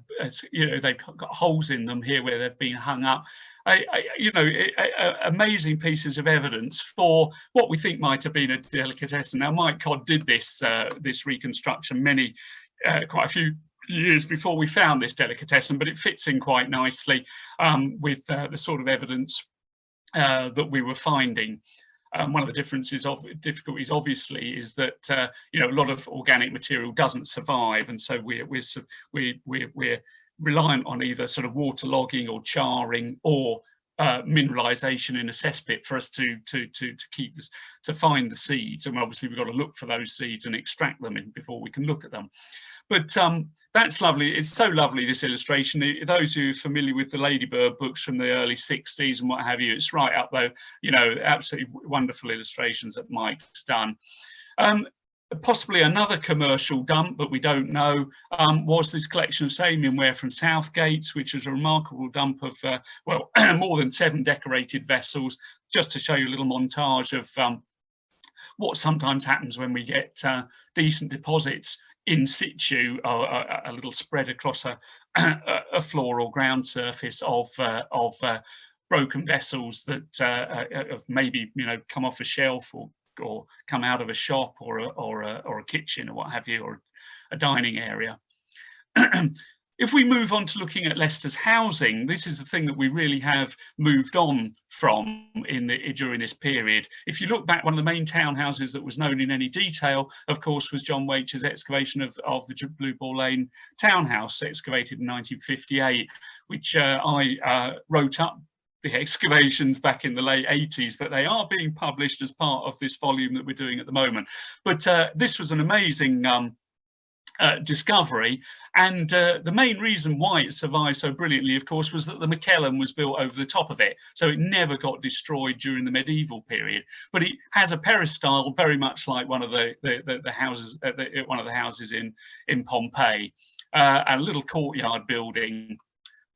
they've got holes in them here where they've been hung up. Amazing pieces of evidence for what we think might have been a delicatessen. Now, Mike Codd did this reconstruction quite a few years before we found this delicatessen, but it fits in quite nicely with the sort of evidence that we were finding. One of the difficulties, obviously, is that a lot of organic material doesn't survive, and so we're reliant on either sort of waterlogging or charring or mineralization in a cesspit for us to find the seeds. And obviously we've got to look for those seeds and extract them before we can look at them. But that's lovely. It's so lovely, this illustration. Those who are familiar with the Ladybird books from the early 60s and what have you, it's right up there, absolutely wonderful illustrations that Mike's done. Possibly another commercial dump, but we don't know, was this collection of Samian ware from Southgate, which was a remarkable dump of, more than 7 decorated vessels, just to show you a little montage of what sometimes happens when we get decent deposits in situ, a little spread across a floor or ground surface of broken vessels that have maybe come off a shelf or come out of a shop or a kitchen or what have you, or a dining area. If we move on to looking at Leicester's housing, this is the thing that we really have moved on from during this period. If you look back, one of the main townhouses that was known in any detail, of course, was John Waite's excavation of the Blue Ball Lane townhouse, excavated in 1958, which I wrote up the excavations back in the late 80s, but they are being published as part of this volume that we're doing at the moment. But this was an amazing discovery, and the main reason why it survived so brilliantly, of course, was that the McKellen was built over the top of it, so it never got destroyed during the medieval period. But it has a peristyle very much like one of the houses in Pompeii, a little courtyard building.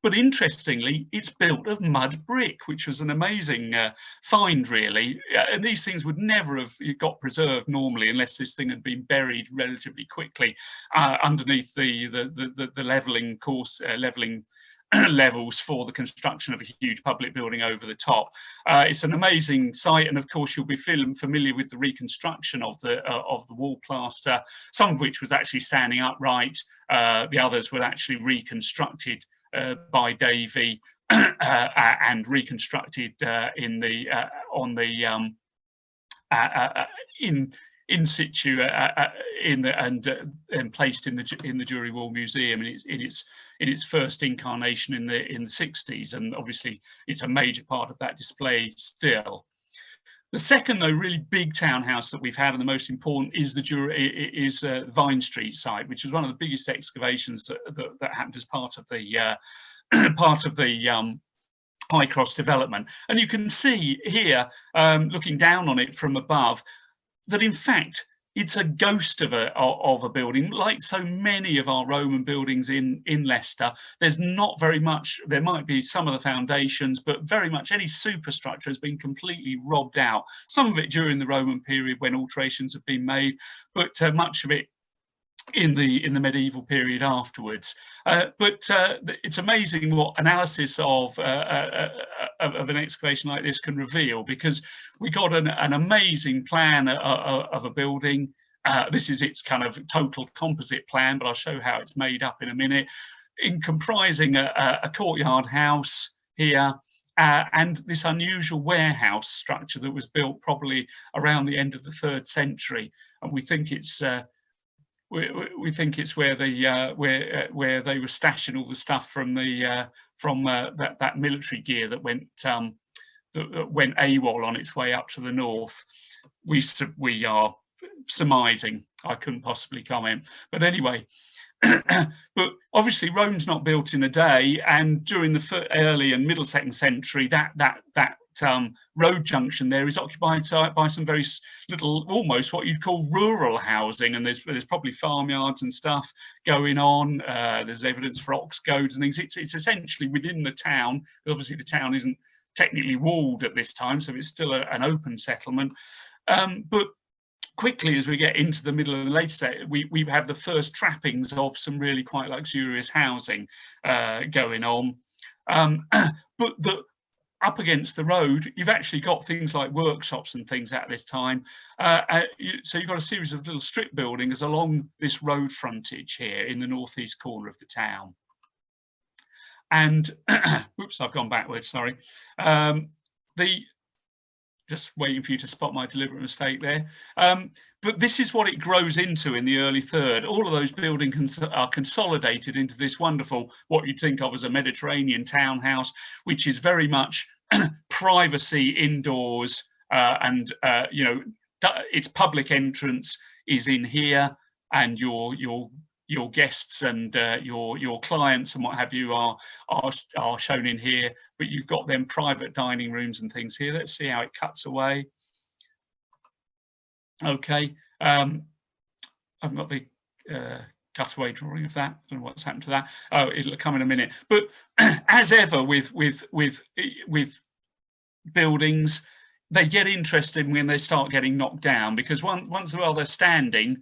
But interestingly, it's built of mud brick, which was an amazing find, really. And these things would never have got preserved normally unless this thing had been buried relatively quickly underneath the levelling levels for the construction of a huge public building over the top. It's an amazing site, and of course you'll be familiar with the reconstruction of the wall plaster, some of which was actually standing upright. The others were actually reconstructed by Davy and reconstructed in situ and placed in the Jury Wall Museum in its first incarnation in the 60s, and obviously it's a major part of that display still. The second, though, really big townhouse that we've had, and the most important, is the Vine Street site, which was one of the biggest excavations that happened as part of the High Cross development. And you can see here, looking down on it from above, that in fact it's a ghost of a building. Like so many of our Roman buildings in Leicester, there's not very much. There might be some of the foundations, but very much any superstructure has been completely robbed out. Some of it during the Roman period when alterations have been made, but much of it in the medieval period afterwards. It's amazing what analysis of an excavation like this can reveal, because we got an amazing plan of a building. This is its kind of total composite plan, but I'll show how it's made up in a minute, in comprising a courtyard house here, and this unusual warehouse structure that was built probably around the end of the 3rd century, and we think it's we think it's where they where they were stashing all the stuff from the that military gear that went AWOL on its way up to the north. We are surmising. I couldn't possibly comment, but anyway. But obviously Rome's not built in a day, and during the early and middle 2nd century, that road junction there is occupied by some very little, almost what you'd call rural housing, and there's probably farmyards and stuff going on. There's evidence for ox goads and things. It's essentially within the town. Obviously the town isn't technically walled at this time, so it's still an open settlement. But quickly, as we get into the middle of the later set, we have the first trappings of some really quite luxurious housing going on. But up against the road, you've actually got things like workshops and things at this time. So you've got a series of little strip buildings along this road frontage here in the northeast corner of the town. And, whoops, I've gone backwards, sorry. Just waiting for you to spot my deliberate mistake there. But this is what it grows into in the early 3rd. All of those buildings are consolidated into this wonderful, what you'd think of as a Mediterranean townhouse, which is very much privacy indoors, and you know, its public entrance is in here, and your guests and your clients and what have you are shown in here, but you've got them private dining rooms and things here. Let's see how it cuts away. Okay, I've got the cutaway drawing of that. I don't know what's happened to that. Oh, it'll come in a minute. But as ever with buildings, they get interesting when they start getting knocked down, because once while they're standing,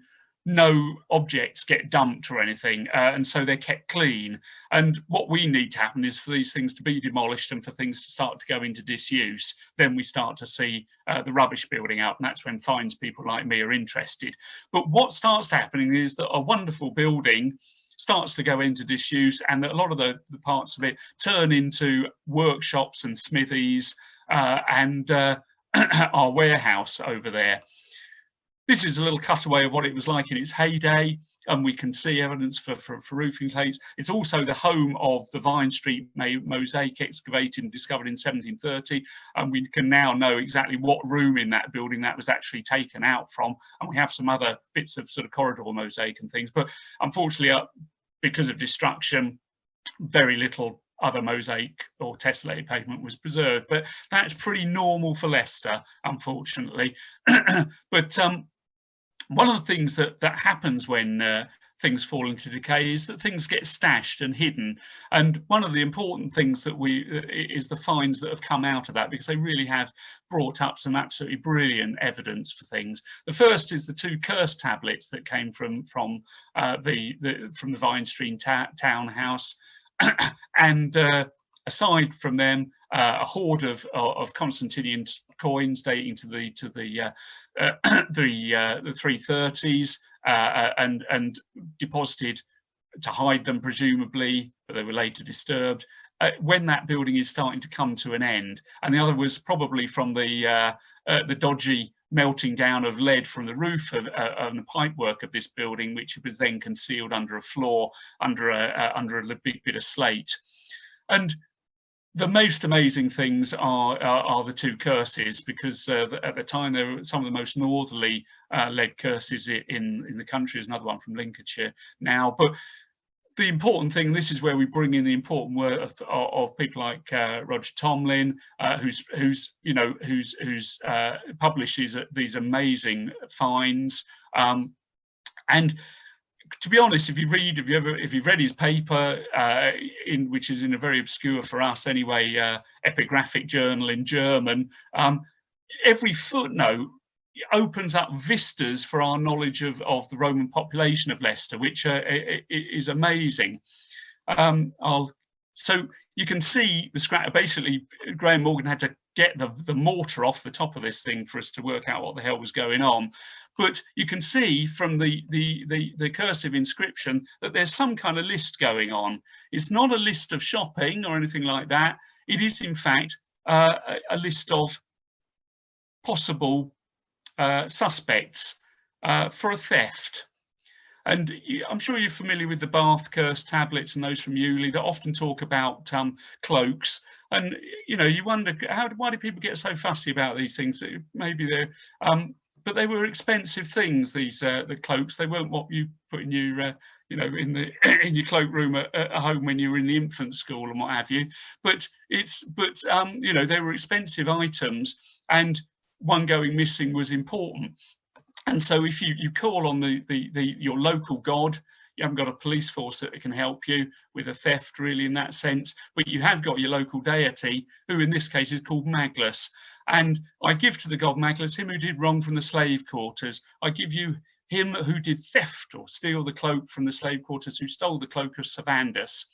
no objects get dumped or anything, and so they're kept clean. And what we need to happen is for these things to be demolished and for things to start to go into disuse. Then we start to see the rubbish building up, and that's when finds people like me are interested. But what starts happening is that a wonderful building starts to go into disuse, and that a lot of the parts of it turn into workshops and smithies, and our warehouse over there. This is a little cutaway of what it was like in its heyday, and we can see evidence for roofing claims. It's also the home of the Vine Street mosaic excavated and discovered in 1730, and we can now know exactly what room in that building that was actually taken out from. And we have some other bits of sort of corridor mosaic and things, but unfortunately, because of destruction, very little other mosaic or tessellated pavement was preserved. But that's pretty normal for Leicester, unfortunately. But one of the things that happens when things fall into decay is that things get stashed and hidden. And one of the important things that is the finds that have come out of that, because they really have brought up some absolutely brilliant evidence for things. The first is the 2 curse tablets that came from the Vine Street townhouse. And aside from them, a hoard of Constantinian coins dating to the 330s, and deposited to hide them, presumably, but they were later disturbed. When that building is starting to come to an end, and the other was probably from the dodgy melting down of lead from the roof of the pipework of this building, which was then concealed under a floor, under a big bit of slate. And the most amazing things are the two curses, because at the time they were some of the most northerly lead curses in the country. There's another one from Lincolnshire now, but the important thing, this is where we bring in the important work of people like Roger Tomlin, who's published these amazing finds. And to be honest, if you've read his paper, which is in a very obscure for us anyway, epigraphic journal in German, every footnote opens up vistas for our knowledge of the Roman population of Leicester, which is amazing. So you can see the scrap. Basically, Graham Morgan had to get the mortar off the top of this thing for us to work out what the hell was going on. But you can see from the cursive inscription that there's some kind of list going on. It's not a list of shopping or anything like that. It is, in fact, a list of possible suspects for a theft. And I'm sure you're familiar with the Bath curse tablets and those from ULAS that often talk about cloaks. And you wonder, why do people get so fussy about these things? Maybe they're but they were expensive things, these the cloaks. They weren't what you put in your in your cloakroom at home when you were in the infant school and what have you. But they were expensive items, and one going missing was important. And so if you call on your local god, you haven't got a police force that can help you with a theft really in that sense, but you have got your local deity, who in this case is called Maglus. And I give to the god Maglus him who did wrong from the slave quarters. I give you him who did theft or steal the cloak from the slave quarters, who stole the cloak of Savandus.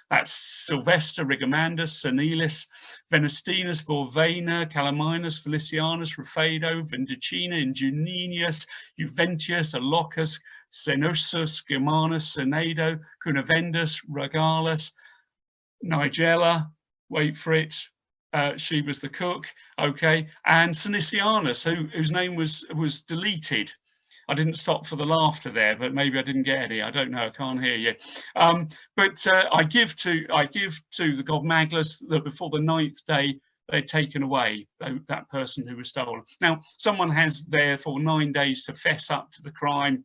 That's Sylvester, Rigamandus, Senelis, Venestinus, Vorvena, Calaminus, Felicianus, Rufado, Vindicina, Ingenius, Juventius, Alocus, Senosus, Germanus, Senedo, Cunavendus, Regalus, Nigella, wait for it, she was the cook, okay, and Sinicianus, whose name was deleted. I didn't stop for the laughter there, but maybe I didn't get any. I don't know. I can't hear you. But I give to the god Maglus that before the 9th day they're taken away, that person who was stolen. Now, someone has therefore 9 days to fess up to the crime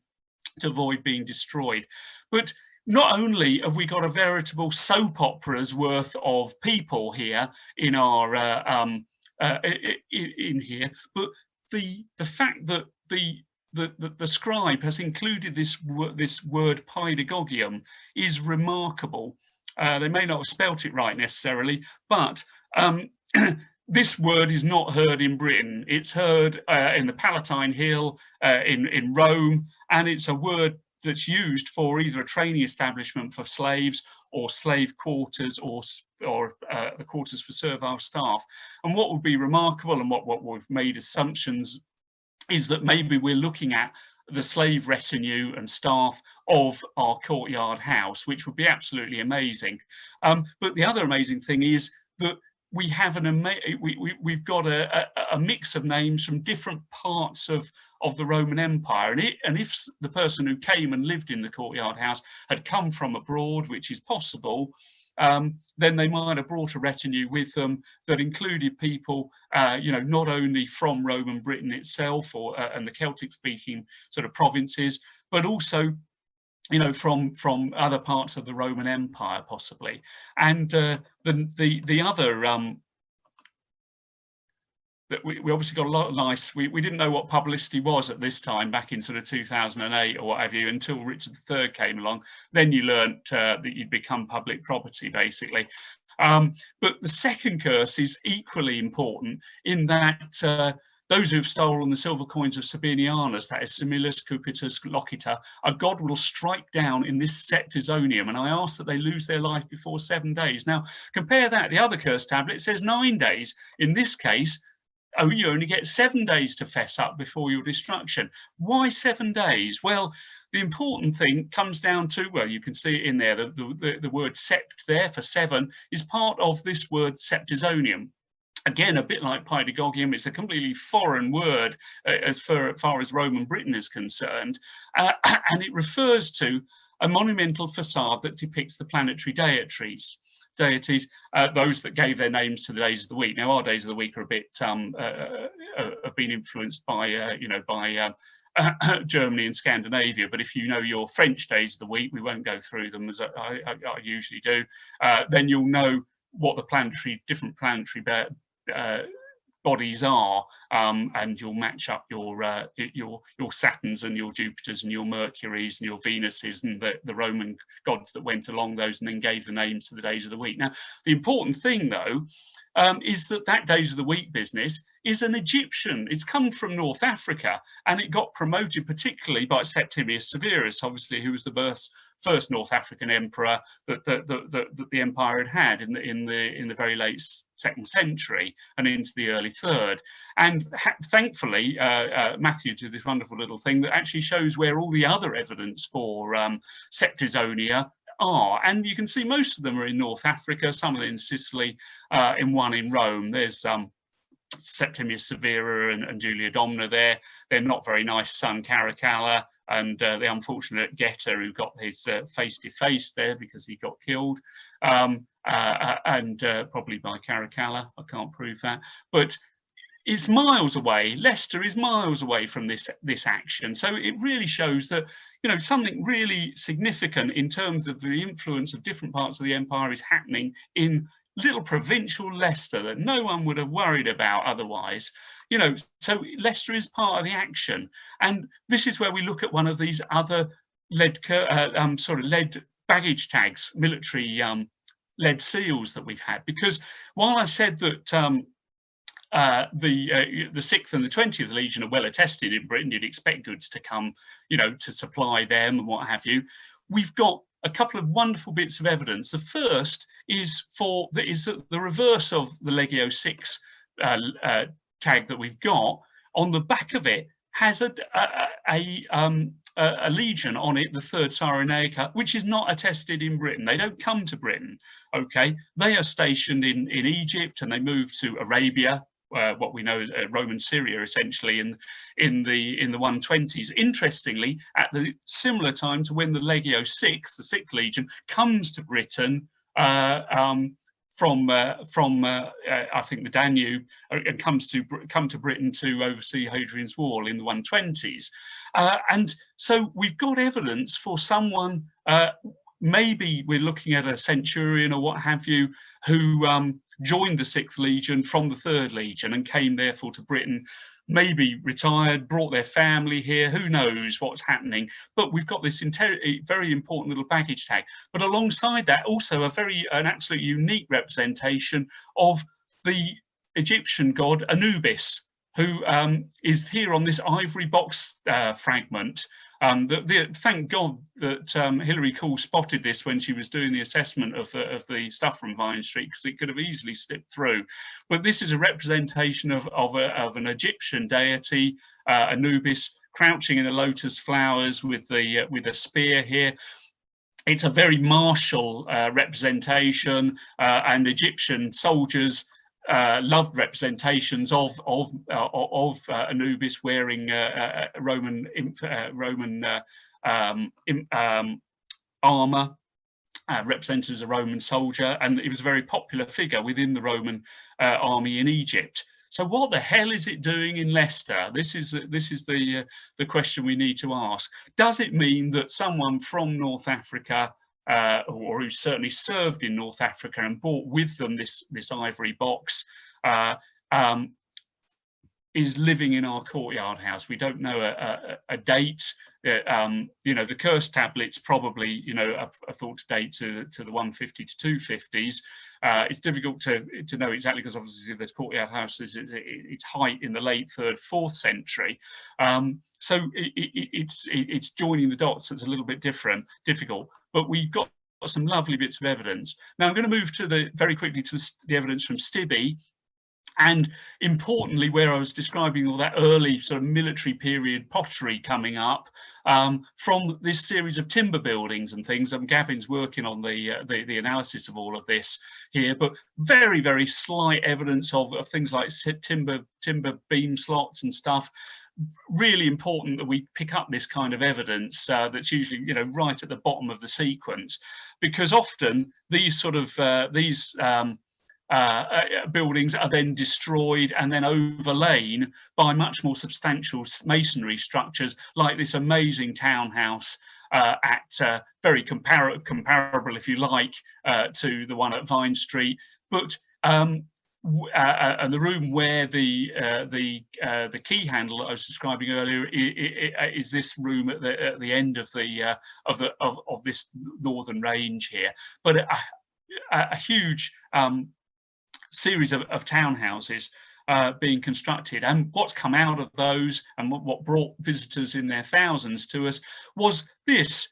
to avoid being destroyed. But not only have we got a veritable soap opera's worth of people here in our in here, but the fact that the scribe has included this word paedagogium is remarkable. They may not have spelt it right necessarily, but this word is not heard in Britain. It's heard in the Palatine Hill in Rome, and it's a word that's used for either a training establishment for slaves or slave quarters or the quarters for servile staff. And what would be remarkable, and what we've made assumptions, is that maybe we're looking at the slave retinue and staff of our courtyard house, which would be absolutely amazing. But the other amazing thing is that we have we've got a mix of names from different parts of the Roman Empire, and if the person who came and lived in the courtyard house had come from abroad, which is possible, then they might have brought a retinue with them that included people, not only from Roman Britain itself and the Celtic-speaking sort of provinces, but also, from other parts of the Roman Empire, possibly. And the other that we obviously got a lot of nice. We didn't know what publicity was at this time, back in sort of 2008 or what have you, until Richard III came along. Then you learnt that you'd become public property, basically. But the second curse is equally important in that those who have stolen the silver coins of Sabinianus, that is Similus Cupitus Locita, a god will strike down in this septizonium, and I ask that they lose their life before 7 days. Now, compare that, the other curse tablet says 9 days. In this case, oh, you only get 7 days to fess up before your destruction. Why 7 days? Well, the important thing comes down to, well, you can see it in there, the word sept there for 7 is part of this word septizonium. Again, a bit like pedagogium, it's a completely foreign word as far as Roman Britain is concerned, and it refers to a monumental facade that depicts the planetary deities, those that gave their names to the days of the week. Now, our days of the week are a bit have been influenced by Germany and Scandinavia, but if you know your French days of the week, we won't go through them as I usually do. Then you'll know what the different planetary bodies are, and you'll match up your Saturns and your Jupiters and your Mercuries and your Venuses and the Roman gods that went along those and then gave the names to the days of the week. Now, the important thing, though, is that days of the week business is an Egyptian. It's come from North Africa, and it got promoted particularly by Septimius Severus, obviously, who was the first North African emperor that the empire had in the very late 2nd century and into the early 3rd. And thankfully, Matthew did this wonderful little thing that actually shows where all the other evidence for Septizonia are, and you can see most of them are in North Africa, some of them in Sicily, and one in Rome. There's Septimius Severa and Julia Domna there. They're not very nice son Caracalla, and the unfortunate Getter, who got his face defaced there because he got killed, and probably by Caracalla. I can't prove that, but it's miles away. Leicester is miles away from this action, so it really shows that, you know, something really significant in terms of the influence of different parts of the empire is happening in little provincial Leicester that no one would have worried about otherwise. You know, so Leicester is part of the action, and this is where we look at one of these other lead baggage tags, military lead seals that we've had. Because while I said that the 6th and the 20th Legion are well attested in Britain, you'd expect goods to come, you know, to supply them and what have you. We've got a couple of wonderful bits of evidence. The first is the reverse of the Legio 6 tag that we've got. On the back of it has a legion on it, the 3rd Cyrenaica, which is not attested in Britain. They don't come to Britain, okay? They are stationed in Egypt, and they move to Arabia, what we know as Roman Syria, essentially, in the 120s. Interestingly, at the similar time to when the Legio 6, the 6th Legion, comes to Britain from I think the Danube, and come to Britain to oversee Hadrian's Wall in the 120s. And so we've got evidence for someone, maybe we're looking at a centurion or what have you, who joined the 6th Legion from the 3rd Legion and came therefore to Britain, maybe retired, brought their family here, who knows what's happening. But we've got this very important little baggage tag. But alongside that, also an absolute unique representation of the Egyptian god Anubis, who is here on this ivory box fragment. Thank God that Hilary Cole spotted this when she was doing the assessment of the stuff from Vine Street, because it could have easily slipped through. But this is a representation of an Egyptian deity, Anubis, crouching in the lotus flowers with a spear here. It's a very martial representation, and Egyptian soldiers loved representations of Anubis wearing Roman armor, represented as a Roman soldier, and it was a very popular figure within the Roman army in Egypt. So what the hell is it doing in Leicester? This is the question we need to ask. Does it mean that someone from North Africa, or who certainly served in North Africa and brought with them this ivory box, is living in our courtyard house. We don't know a date. You know, the curse tablets probably, you know, are thought to date to the 150 to 250s. It's difficult to know exactly, because obviously the courtyard house is its height in the late 3rd, 4th century. So it's joining the dots that's a little bit difficult. But we've got some lovely bits of evidence. Now I'm going to move to very quickly to the evidence from Stibbe. And importantly, where I was describing all that early sort of military period pottery coming up from this series of timber buildings and things. Gavin's working on the analysis of all of this here, but very, very slight evidence of things like timber beam slots and stuff. Really important that we pick up this kind of evidence that's usually, you know, right at the bottom of the sequence, because often these sort of buildings are then destroyed and then overlain by much more substantial masonry structures, like this amazing townhouse at very comparable, if you like, to the one at Vine Street, but and the room where the key handle that I was describing earlier is this room at the end of this northern range here. But a huge series of townhouses being constructed, and what's come out of those and what brought visitors in their thousands to us was this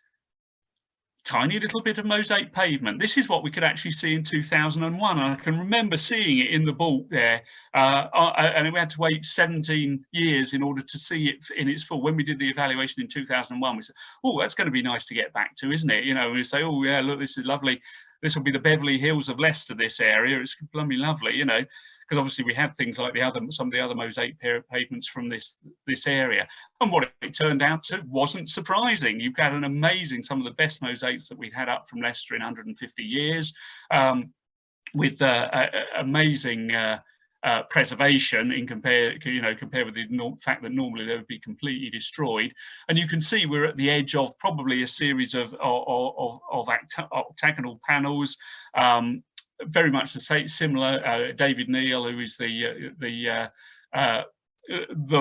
tiny little bit of mosaic pavement. This is what we could actually see in 2001, and I can remember seeing it in the book there, and we had to wait 17 years in order to see it in its full. When we did the evaluation in 2001, we said, oh, that's going to be nice to get back to, isn't it? You know, we say, oh yeah, look, this is lovely. This will be the Beverly Hills of Leicester, this area. It's blooming lovely, you know, because obviously we had things like some of the other mosaic pavements from this area. And what it turned out to wasn't surprising. You've got some of the best mosaics that we'd had up from Leicester in 150 years, with amazing preservation compared with the fact that normally they would be completely destroyed. And you can see we're at the edge of probably a series of octagonal panels, very much the same, similar. David Neal, who is the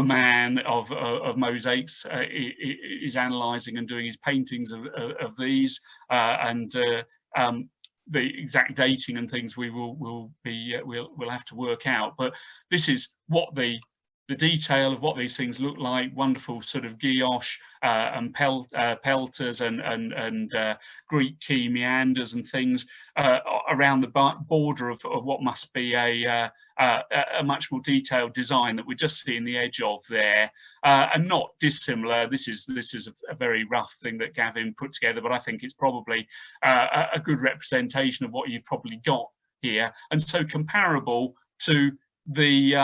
man of mosaics, is analysing and doing his paintings of these, and the exact dating and things we'll have to work out. But this is what the detail of what these things look like. Wonderful sort of guilloche and pelters and Greek key meanders and things around the border of what must be a much more detailed design that we just see in the edge of there, and not dissimilar. This is a very rough thing that Gavin put together, but I think it's probably a good representation of what you've probably got here, and so comparable to the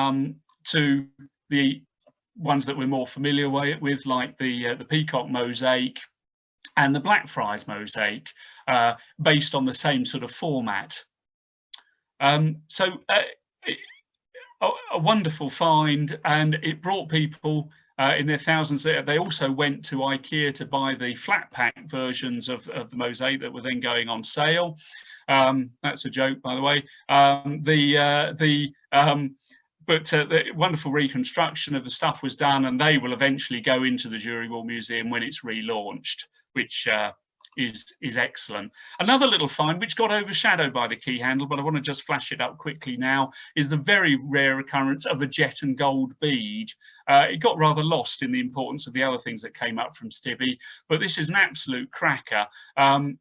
ones that we're more familiar with, like the Peacock mosaic and the Blackfriars mosaic, based on the same sort of format. So a wonderful find, and it brought people in their thousands. They also went to IKEA to buy the flat pack versions of the mosaic that were then going on sale. That's a joke, by the way. But the wonderful reconstruction of the stuff was done, and they will eventually go into the Jury Wall Museum when it's relaunched, which is excellent. Another little find, which got overshadowed by the key handle, but I want to just flash it up quickly now, is the very rare occurrence of a jet and gold bead. It got rather lost in the importance of the other things that came up from Stibbe, but this is an absolute cracker. And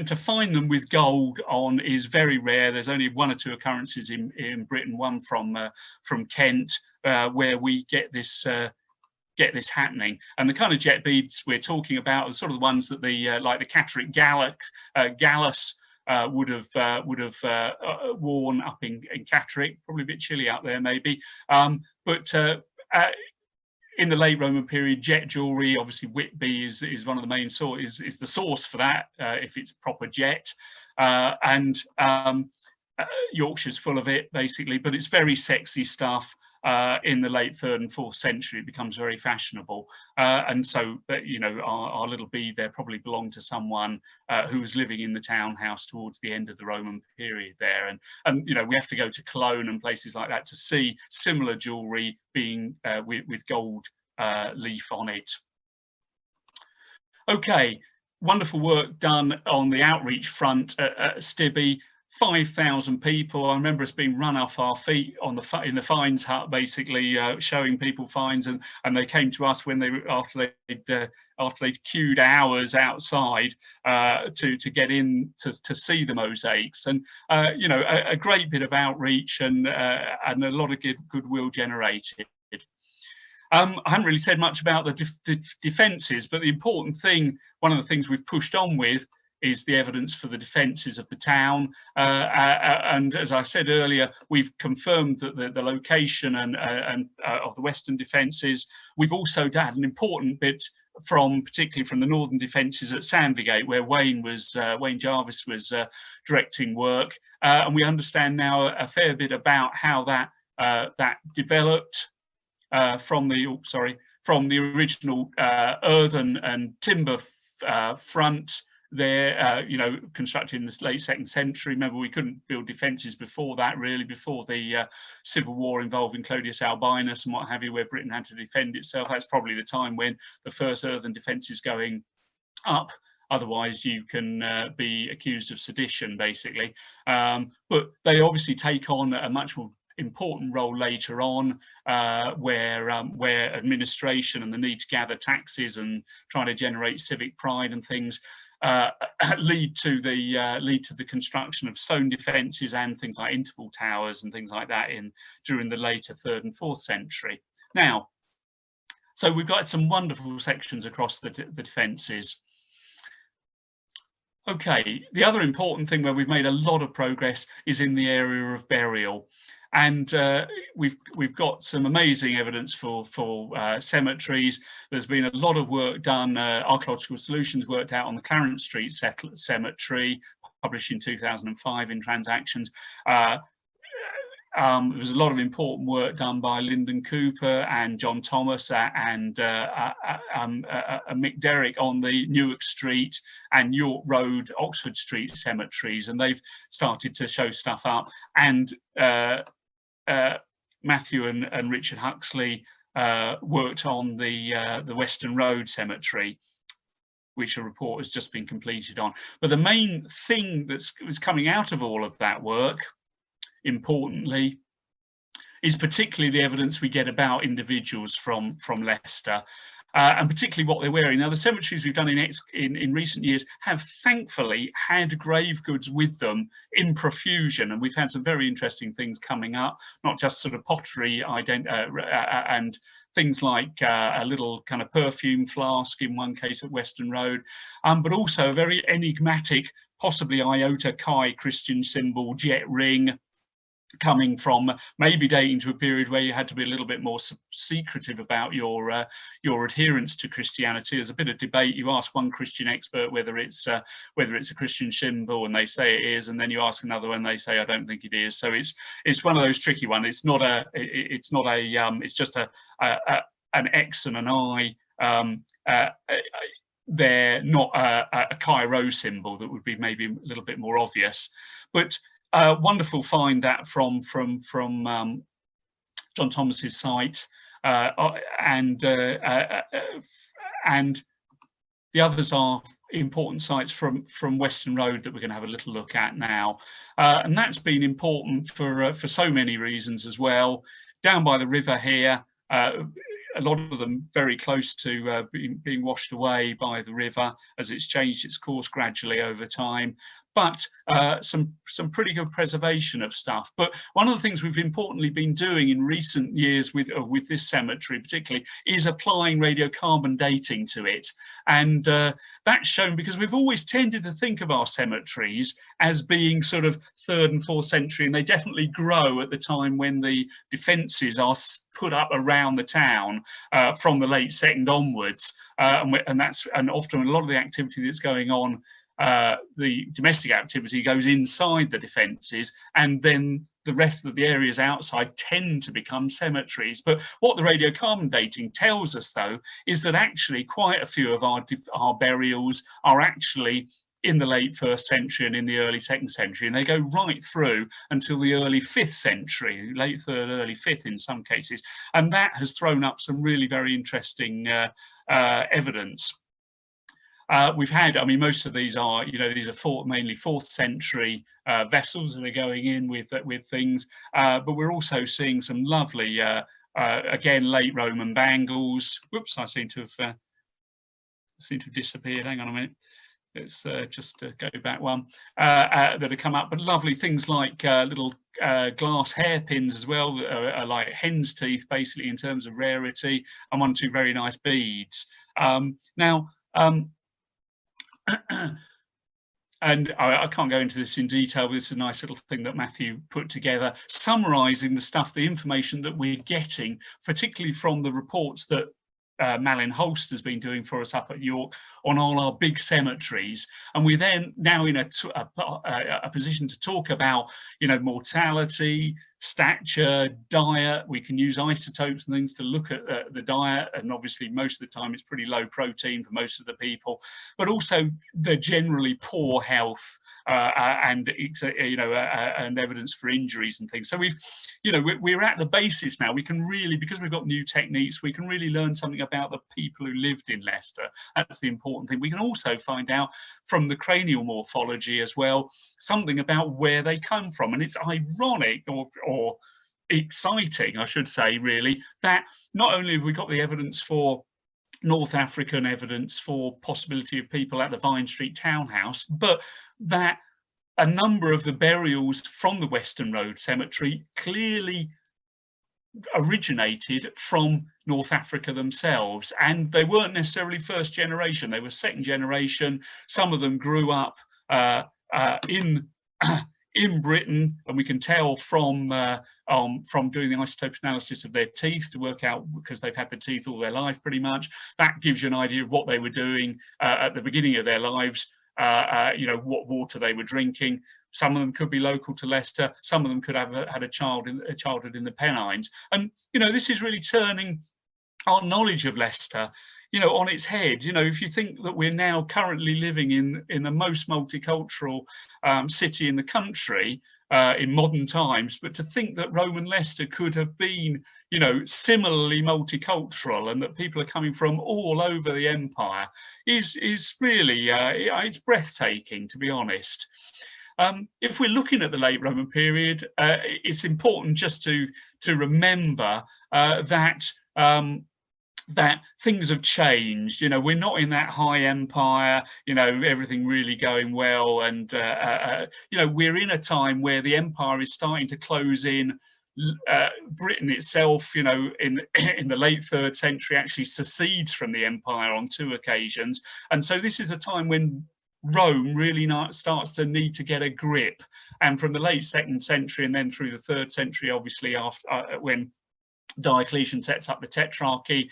to find them with gold on is very rare. There's only 1 or 2 occurrences in Britain, one from Kent, where we get this happening. And the kind of jet beads we're talking about are sort of the ones that like the Catterick Gallus would have worn up in Catterick. Probably a bit chilly out there, maybe. But in the late Roman period, jet jewellery, obviously Whitby is one of the main is the source for that, if it's proper jet, and Yorkshire's full of it basically. But it's very sexy stuff, in the late 3rd and 4th century, it becomes very fashionable. And so, you know, our little bead there probably belonged to someone who was living in the townhouse towards the end of the Roman period there. And you know, we have to go to Cologne and places like that to see similar jewellery being with gold leaf on it. Okay, wonderful work done on the outreach front at Stibbe. 5,000 people. I remember us being run off our feet on in the finds hut, basically showing people finds, and they came to us when after they'd queued hours outside to get in to see the mosaics, and you know, a great bit of outreach and a lot of goodwill generated. I haven't really said much about the defences, but the important thing, one of the things we've pushed on with, is the evidence for the defences of the town. And as I said earlier, we've confirmed that the location and of the western defences. We've also had an important bit particularly from the northern defences at Sandvigate, where Wayne Jarvis was directing work. And we understand now a fair bit about how that developed from the original earthen and timber front there, you know, constructed in the late 2nd century. Remember, we couldn't build defences before that, really, before the civil war involving Clodius Albinus and what have you, where Britain had to defend itself. That's probably the time when the first earthen defences going up. Otherwise, you can be accused of sedition, basically. But they obviously take on a much more important role later on, where administration and the need to gather taxes and trying to generate civic pride and things lead to the construction of stone defences and things like interval towers and things like that during the later 3rd and 4th century. Now, so we've got some wonderful sections across the defences. Okay, the other important thing where we've made a lot of progress is in the area of burial. And we've got some amazing evidence for cemeteries. There's been a lot of work done, Archaeological Solutions worked out on the Clarence Street Cemetery, published in 2005 in Transactions. There was a lot of important work done by Lyndon Cooper and John Thomas and Mick Derrick on the Newark Street and York Road, Oxford Street cemeteries, and they've started to show stuff up. And Matthew and Richard Huxley worked on the Western Road Cemetery, which a report has just been completed on. But the main thing that was coming out of all of that work, importantly, is particularly the evidence we get about individuals from Leicester, and particularly what they're wearing. Now, the cemeteries we've done in recent years have thankfully had grave goods with them in profusion, and we've had some very interesting things coming up, not just sort of pottery and things like a little kind of perfume flask in one case at Western Road, but also a very enigmatic, possibly Iota Chi Christian symbol jet ring, coming from maybe dating to a period where you had to be a little bit more secretive about your adherence to Christianity. There's a bit of debate. You ask one Christian expert whether it's a Christian symbol, and they say it is, and then you ask another one, they say I don't think it is. So it's one of those tricky ones. It's just an X and an I. They're not a Chi Rho symbol that would be maybe a little bit more obvious, but wonderful find that from John Thomas's site, and the others are important sites from Western Road that we're going to have a little look at now, and that's been important for so many reasons as well. Down by the river here, a lot of them very close to being washed away by the river as it's changed its course gradually over time. But some pretty good preservation of stuff. But one of the things we've importantly been doing in recent years with this cemetery particularly is applying radiocarbon dating to it. And that's shown because we've always tended to think of our cemeteries as being sort of 3rd and 4th century, and they definitely grow at the time when the defences are put up around the town from the late 2nd onwards. And often a lot of the activity that's going on, the domestic activity goes inside the defences, and then the rest of the areas outside tend to become cemeteries. But what the radiocarbon dating tells us, though, is that actually quite a few of our burials are actually in the late 1st century and in the early 2nd century, and they go right through until the early 5th century, late 3rd, early 5th in some cases. And that has thrown up some really very interesting evidence. We've had, I mean, most of these are, you know, these are mainly 4th century vessels that are going in with things, but we're also seeing some lovely, again, late Roman bangles. Whoops, I seem to have disappeared. Hang on a minute. Let's just go back one that have come up, but lovely things like little glass hairpins as well, that are like hen's teeth, basically, in terms of rarity, and 1 or 2 very nice beads. Now, and I can't go into this in detail, but it's a nice little thing that Matthew put together, summarising the stuff, the information that we're getting, particularly from the reports that Malin Holst has been doing for us up at York on all our big cemeteries. And we're then now in a position to talk about, you know, mortality, stature, diet. We can use isotopes and things to look at the diet, and obviously most of the time it's pretty low protein for most of the people, but also the generally poor health and you know, and evidence for injuries and things. So we've, you know, we're at the basis now. We can really, because we've got new techniques, we can really learn something about the people who lived in Leicester. That's the important thing. We can also find out from the cranial morphology as well something about where they come from. And it's ironic, or exciting, I should say, really, that not only have we got the evidence for North African evidence for possibility of people at the Vine Street townhouse, but that a number of the burials from the Western Road Cemetery clearly originated from North Africa themselves, and they weren't necessarily 1st generation, they were 2nd generation. Some of them grew up in Britain, and we can tell from doing the isotope analysis of their teeth to work out, because they've had the teeth all their life pretty much. That gives you an idea of what they were doing at the beginning of their lives, you know, what water they were drinking. Some of them could be local to Leicester, some of them could have had a childhood in the Pennines. And, you know, this is really turning our knowledge of Leicester, you know, on its head. You know, if you think that we're now currently living in the most multicultural city in the country in modern times, but to think that Roman Leicester could have been, you know, similarly multicultural, and that people are coming from all over the empire is really, it's breathtaking, to be honest. If we're looking at the late Roman period, it's important just to remember that things have changed. You know, we're not in that high empire, you know, everything really going well, and you know, we're in a time where the empire is starting to close in. Britain itself, you know, in the late 3rd century actually secedes from the empire on 2 occasions, and so this is a time when Rome really starts to need to get a grip. And from the late 2nd century and then through the 3rd century, obviously after when Diocletian sets up the Tetrarchy,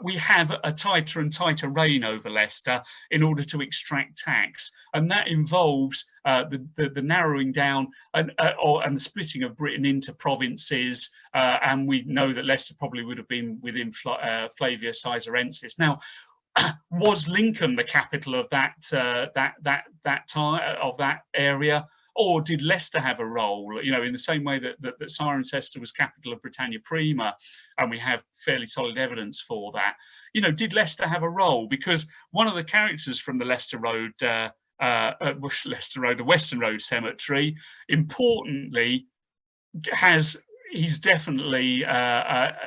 we have a tighter and tighter reign over Leicester in order to extract tax, and that involves the narrowing down and the splitting of Britain into provinces. And we know that Leicester probably would have been within Flavius Caesarensis. Now, was Lincoln the capital of that time, of that area? Or did Leicester have a role, you know, in the same way that Cirencester was capital of Britannia Prima, and we have fairly solid evidence for that? You know, did Leicester have a role? Because one of the characters from the Leicester Road, the Western Road Cemetery, importantly, he's definitely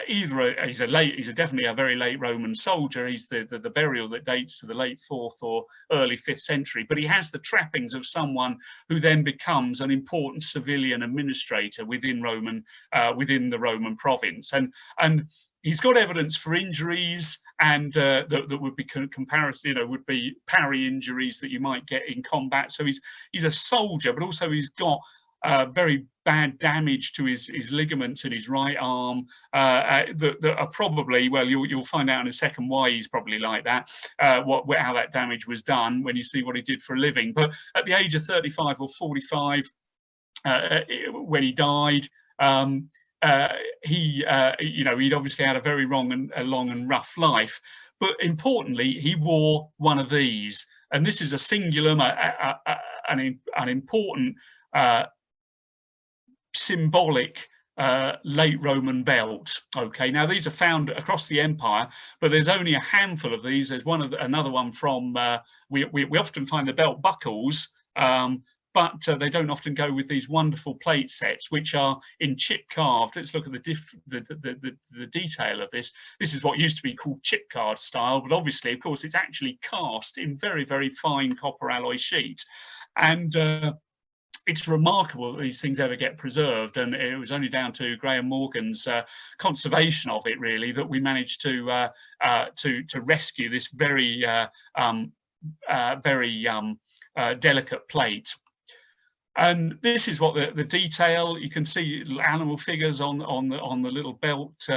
he's definitely a very late Roman soldier. He's the burial that dates to the late 4th or early 5th century, but he has the trappings of someone who then becomes an important civilian administrator within the Roman province, and he's got evidence for injuries, and that would be comparison, you know, would be parry injuries that you might get in combat. So he's a soldier, but also he's got very bad damage to his ligaments in his right arm that are probably, well, you'll find out in a second why he's probably like that, how that damage was done when you see what he did for a living. But at the age of 35 or 45, when he died. He'd obviously had a very long and rough life, but importantly, he wore one of these, and this is a cingulum, an important symbolic late Roman belt. Okay, now these are found across the empire, but there's only a handful of these. There's another one from we often find the belt buckles, but they don't often go with these wonderful plate sets, which are in chip carved. Let's look at the detail of this. This is what used to be called chip card style, but obviously, of course, it's actually cast in very, very fine copper alloy sheet. And it's remarkable that these things ever get preserved, and it was only down to Graham Morgan's conservation of it, really, that we managed to rescue this very delicate plate. And this is what the detail. You can see animal figures on the little belt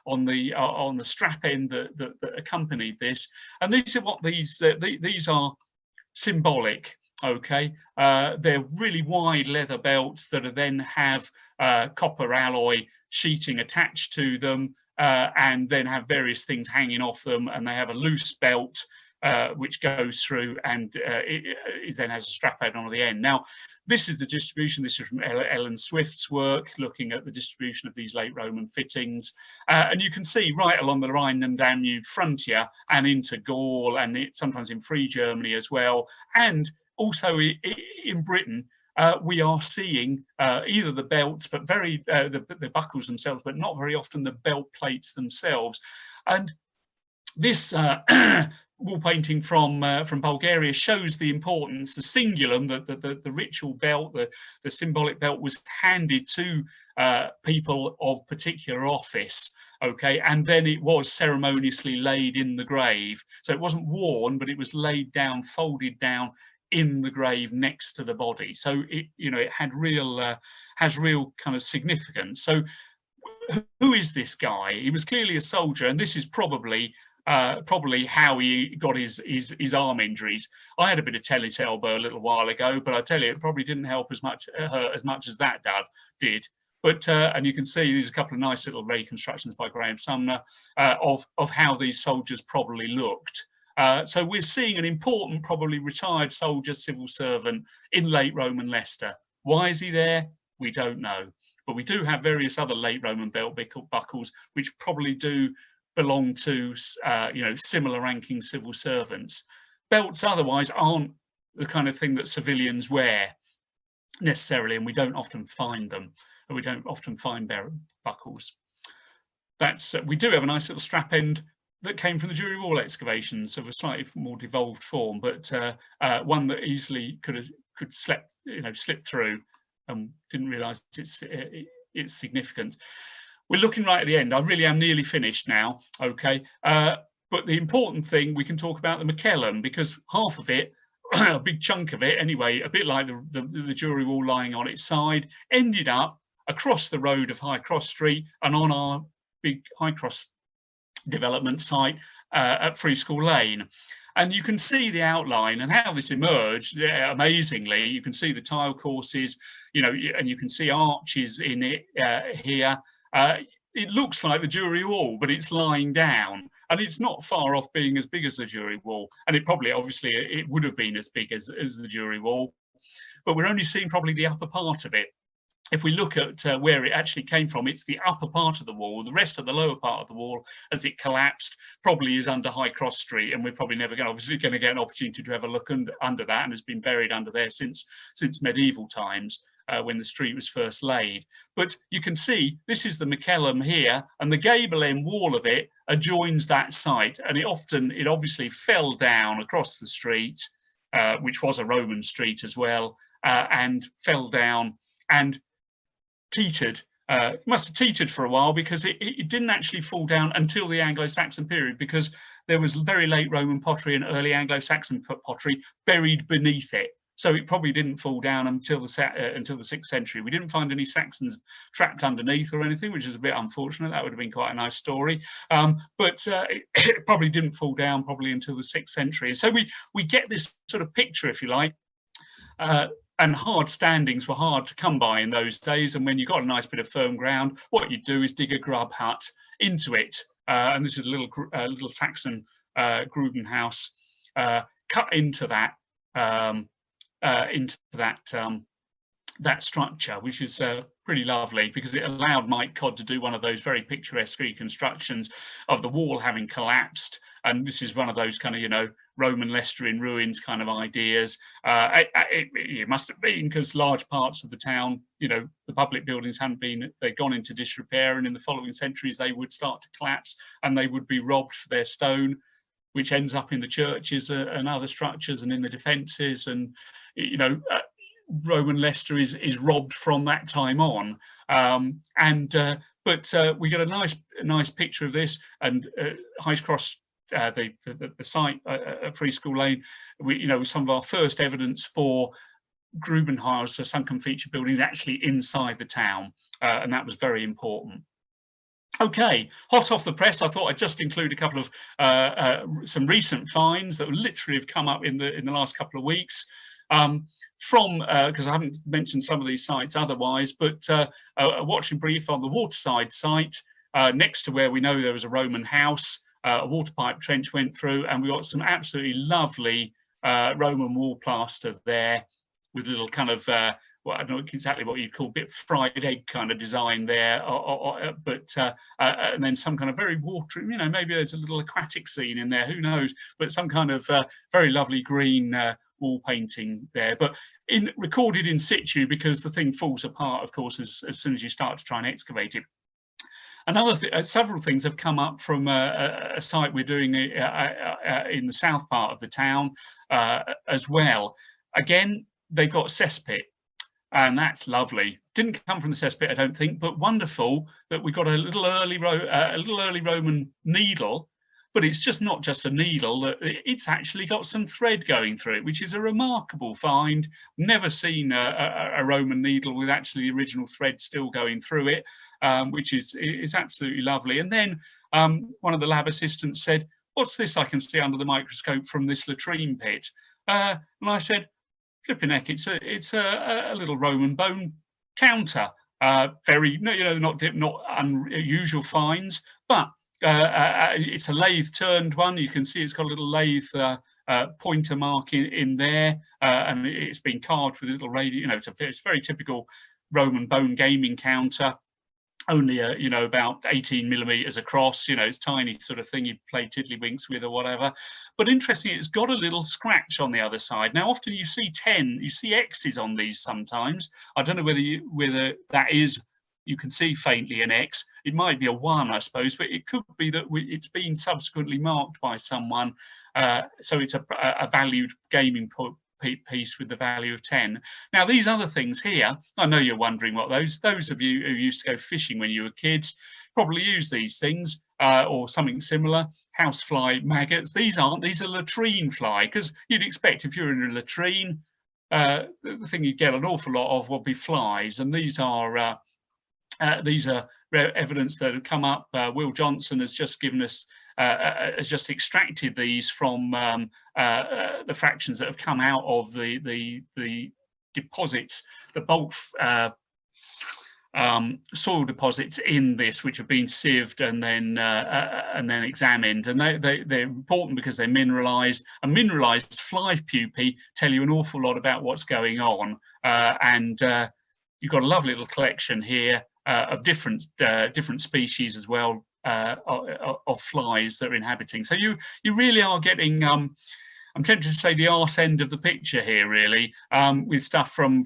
on the strap end that accompanied this. And these are what these are symbolic. Okay, they're really wide leather belts that then have copper alloy sheeting attached to them, and then have various things hanging off them, and they have a loose belt which goes through, and it then has a strap head on the end. Now, this is the distribution. This is from Ellen Swift's work, looking at the distribution of these late Roman fittings. And you can see right along the Rhine and Danube frontier and into Gaul, and sometimes in Free Germany as well. And also in Britain, we are seeing either the belts, but the buckles themselves, but not very often the belt plates themselves. And this wall painting from Bulgaria shows the importance. The cingulum, the ritual belt, the symbolic belt, was handed to people of particular office. Okay, and then it was ceremoniously laid in the grave. So it wasn't worn, but it was laid down, folded down in the grave next to the body. So it had has real kind of significance. So who is this guy? He was clearly a soldier, and this is probably how he got his arm injuries. I had a bit of tennis elbow a little while ago, but I tell you, it probably didn't help as much as that did. But and you can see there's a couple of nice little reconstructions by Graham Sumner of how these soldiers probably looked. So we're seeing an important, probably retired soldier, civil servant in late Roman Leicester. Why is he there? We don't know. But we do have various other late Roman belt buckles, which probably do belong to similar ranking civil servants. Belts otherwise aren't the kind of thing that civilians wear necessarily, and we don't often find them. And we don't often find buckles. We do have a nice little strap end that came from the Jury Wall excavations of a slightly more devolved form, but one that easily could slip through, and didn't realise its significance. We're looking right at the end. I really am nearly finished now. Okay, but the important thing, we can talk about the Macellum, because half of it, a big chunk of it anyway, a bit like the Jury Wall lying on its side, ended up across the road of High Cross Street and on our big High Cross development site at Free School Lane. And you can see the outline and how this emerged. Amazingly, you can see the tile courses, and you can see arches in it here. It looks like the Jury Wall, but it's lying down, and it's not far off being as big as the Jury Wall. And it probably, obviously, it would have been as big as the Jury Wall, but we're only seeing probably the upper part of it. If we look at where it actually came from, it's the upper part of the wall. The rest of the lower part of the wall, as it collapsed, probably is under High Cross Street, and we're probably never going to get an opportunity to have a look under that, and has been buried under there since medieval times, when the street was first laid. But you can see this is the Macellum here, and the gable end wall of it adjoins that site, and it obviously fell down across the street, which was a Roman street as well, and fell down and teetered. Must have teetered for a while, because it didn't actually fall down until the Anglo-Saxon period, because there was very late Roman pottery and early Anglo-Saxon pottery buried beneath it. So it probably didn't fall down until the 6th century. We didn't find any Saxons trapped underneath or anything, which is a bit unfortunate. That would have been quite a nice story. But it probably didn't fall down probably until the 6th century. So we get this sort of picture, if you like. and hard standings were hard to come by in those days. And when you got a nice bit of firm ground, what you do is dig a grub hut into it. And this is a little Saxon Gruden house cut into that that structure, which is pretty lovely, because it allowed Mike Codd to do one of those very picturesque reconstructions of the wall having collapsed. And this is one of those kind of, you know, Roman Leicester in ruins kind of ideas. It must have been, because large parts of the town, you know, the public buildings hadn't been, they'd gone into disrepair, and in the following centuries they would start to collapse, and they would be robbed for their stone, which ends up in the churches and other structures and in the defences. And, you know, Roman Leicester is robbed from that time on. But we get a nice picture of this, and High Cross, the site at Free School Lane, you know, some of our first evidence for Grubenhaus, so sunken feature buildings, actually inside the town, and that was very important. Okay, hot off the press, I thought I'd just include a couple of some recent finds that literally have come up in the last couple of weeks. Because I haven't mentioned some of these sites otherwise, but a watching brief on the Waterside site, next to where we know there was a Roman house. A water pipe trench went through, and we got some absolutely lovely Roman wall plaster there, with a little kind of well, I don't know exactly what you'd call a bit fried egg kind of design there, and then some kind of very watery, you know, maybe there's a little aquatic scene in there, who knows, but some kind of very lovely green wall painting there, but recorded in situ, because the thing falls apart, of course, as soon as you start to try and excavate it. Several things have come up from a site we're doing in the south part of the town as well. Again, they've got cesspit, and that's lovely. Didn't come from the cesspit, I don't think, but wonderful that we got a little early Roman needle. But it's just not just a needle, it's actually got some thread going through it, which is a remarkable find. Never seen a Roman needle with actually the original thread still going through it, which is absolutely lovely. And then one of the lab assistants said, "What's this I can see under the microscope from this latrine pit?" And I said, "Flipping heck, it's a little Roman bone counter." Very, you know, not unusual finds, but it's a lathe turned one. You can see it's got a little lathe pointer mark in there, and it's been carved with a little radio. You know, it's very typical Roman bone gaming counter, only you know, about 18 millimeters across. You know, it's tiny sort of thing you play tiddlywinks with or whatever. But interestingly, it's got a little scratch on the other side. Now, often you see X's on these sometimes. I don't know whether that is. You can see faintly an X. It might be a 1, I suppose, but it could be that it's been subsequently marked by someone. So it's a valued gaming piece with the value of 10. Now, these other things here, I know you're wondering what those of you who used to go fishing when you were kids probably use these things or something similar. Housefly maggots. These aren't. These are latrine fly, because you'd expect if you're in a latrine, the thing you get an awful lot of will be flies, and these are evidence that have come up. Will Johnson has just given us, has just extracted these from the fractions that have come out of the deposits, the bulk soil deposits in this, which have been sieved and then examined, and they're important because they're mineralized. And mineralized fly pupae tell you an awful lot about what's going on, and you've got a lovely little collection here of different species as well, of flies that are inhabiting. So you really are getting, I'm tempted to say, the arse end of the picture here, really, with stuff from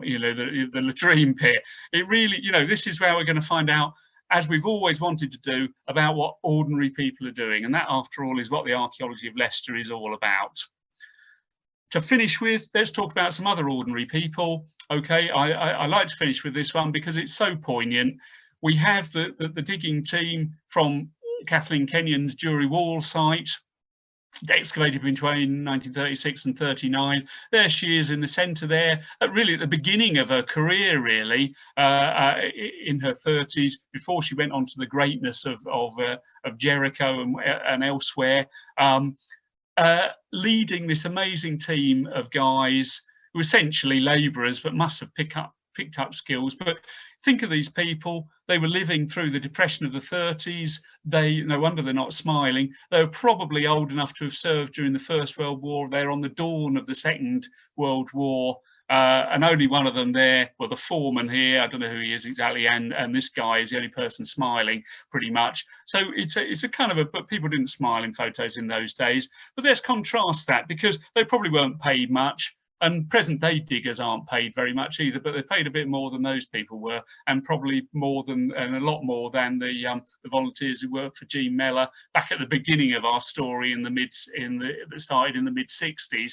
you know, the latrine pit. It really, you know, this is where we're going to find out, as we've always wanted to do, about what ordinary people are doing, and that, after all, is what the archaeology of Leicester is all about. To finish with, let's talk about some other ordinary people. Okay, I like to finish with this one because it's so poignant. We have the digging team from Kathleen Kenyon's Jury Wall site, excavated between 1936 and 39. There she is in the centre there, really at the beginning of her career, really, in her 30s, before she went on to the greatness of Jericho and elsewhere, leading this amazing team of guys were essentially labourers, but must have picked up skills. But think of these people, they were living through the depression of the 30s. No wonder they're not smiling. They were probably old enough to have served during the First World War. They're on the dawn of the Second World War. And only one of them there, well, the foreman here, I don't know who he is exactly, and this guy is the only person smiling, pretty much. So it's a kind of but people didn't smile in photos in those days. But let's contrast that, because they probably weren't paid much, and present day diggers aren't paid very much either, but they're paid a bit more than those people were, and probably more than, and a lot more than the volunteers who worked for Jean Mellor back at the beginning of our story that started in the mid 60s.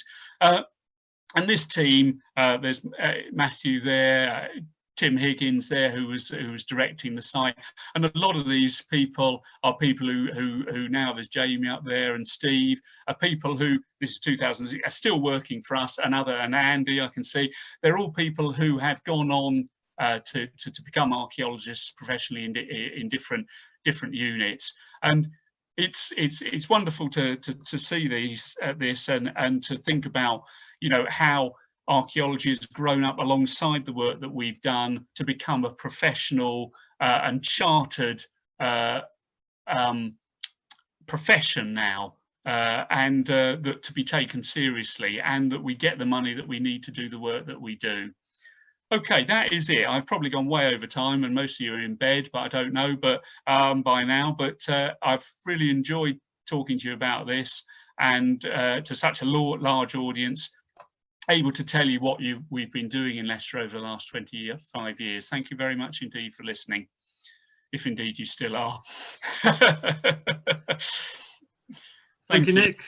And this team, there's Matthew there, Tim Higgins there, who was directing the site, and a lot of these people are people who now, there's Jamie up there and Steve, are people who, this is 2000, are still working for us, and Andy, I can see, they're all people who have gone on to become archaeologists professionally in different units. And it's wonderful to see this and to think about, you know, how archaeology has grown up alongside the work that we've done to become a professional and chartered profession now, and that to be taken seriously, and that we get the money that we need to do the work that we do. Okay, that is it. I've probably gone way over time, and most of you are in bed, but I don't know, but by now. But I've really enjoyed talking to you about this, and to such a large audience, able to tell you what we've been doing in Leicester over the last 25 years. Thank you very much indeed for listening, if indeed you still are. Thank you, Nick.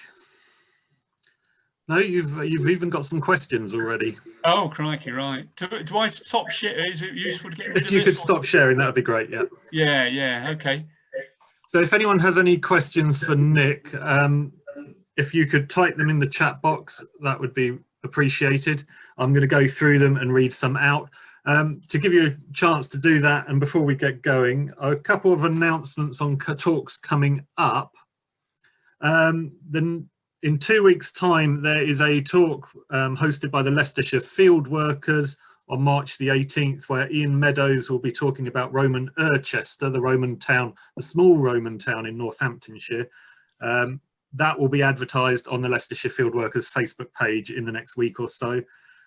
No, you've even got some questions already. Oh, crikey, right. Do I stop sharing? Is it useful to get rid of this? If you could stop sharing, that would be great, yeah. Yeah, okay. So if anyone has any questions for Nick, if you could type them in the chat box, that would be appreciated. I'm going to go through them and read some out. To give you a chance to do that, and before we get going, a couple of announcements on talks coming up. Then in 2 weeks' time, there is a talk hosted by the Leicestershire Field Workers on March the 18th, where Ian Meadows will be talking about Roman Irchester, the Roman town, the small Roman town in Northamptonshire. That will be advertised on the Leicestershire Field Workers Facebook page in the next week or so.